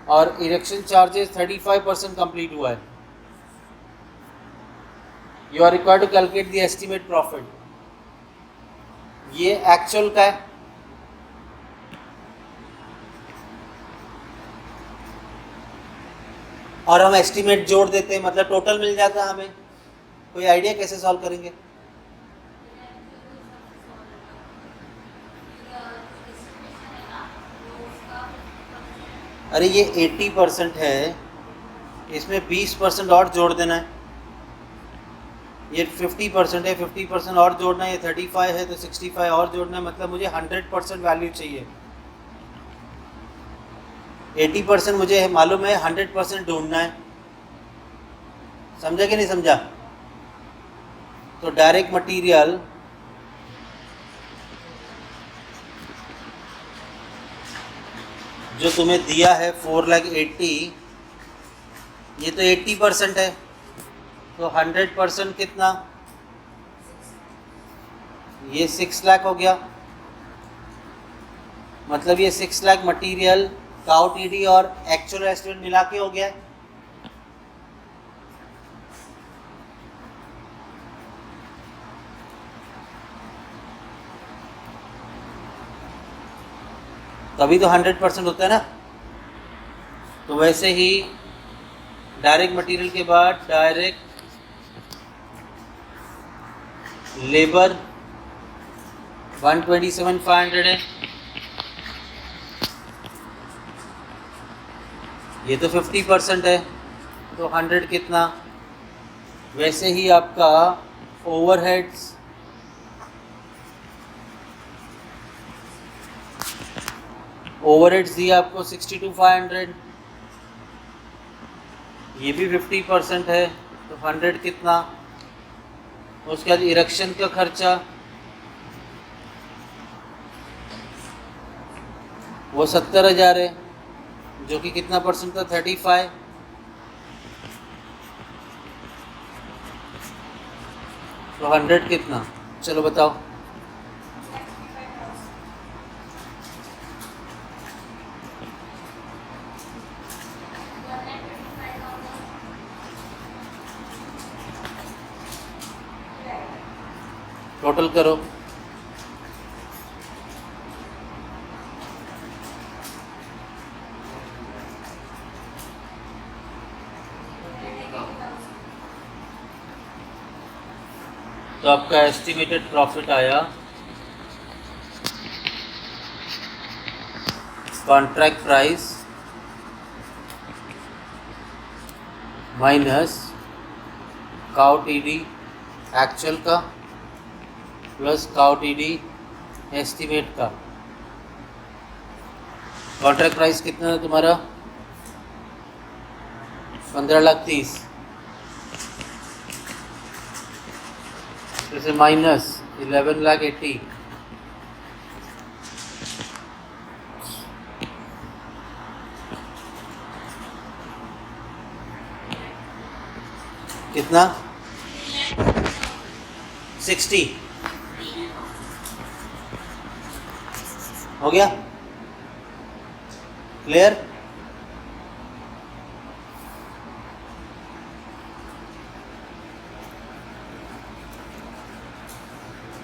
और इरेक्शन चार्जेस 35% कंप्लीट हुआ है। You are required to calculate the estimate profit, ये एक्चुअल का है, और हम एस्टिमेट जोड़ देते हैं, मतलब टोटल मिल जाता है हमें। कोई आइडिया कैसे सॉल्व करेंगे? अरे ये 80% है, इसमें 20% और जोड़ देना है। ये 50% है, 50% और जोड़ना है। ये 35 है तो 65 और जोड़ना है, मतलब मुझे 100% वैल्यू चाहिए। 80% मुझे मालूम है, 100% ढूंढना है। समझा कि नहीं समझा? तो डायरेक्ट मटेरियल जो तुम्हें दिया है 4,80,000, ये तो 80% है, तो 100% कितना? ये 6 लाख हो गया। मतलब ये 6 लाख मटेरियल काउ टीडी और एक्चुअल एस्टिमेट मिला के हो गया है। तभी तो 100% होता है ना। तो वैसे ही डायरेक्ट मटेरियल के बाद डायरेक्ट लेबर 127,500 है, ये तो 50% है, तो 100 कितना? वैसे ही आपका ओवरहेड्स दिया आपको 62,500, ये भी 50% है, तो 100 कितना? उसके बाद इरेक्शन का खर्चा वो 70,000 है, जो कि कितना परसेंट था? 35। तो 100 कितना? चलो बताओ। टोटल करो। तो आपका एस्टिमेटेड प्रॉफिट आया contract price minus cow TD actual का प्लस काउ टीडी एस्टिमेट का। कॉन्ट्रैक्ट प्राइस कितना है तुम्हारा? 15,30,000, जैसे माइनस 11,80,000, कितना? 60 हो गया? क्लियर?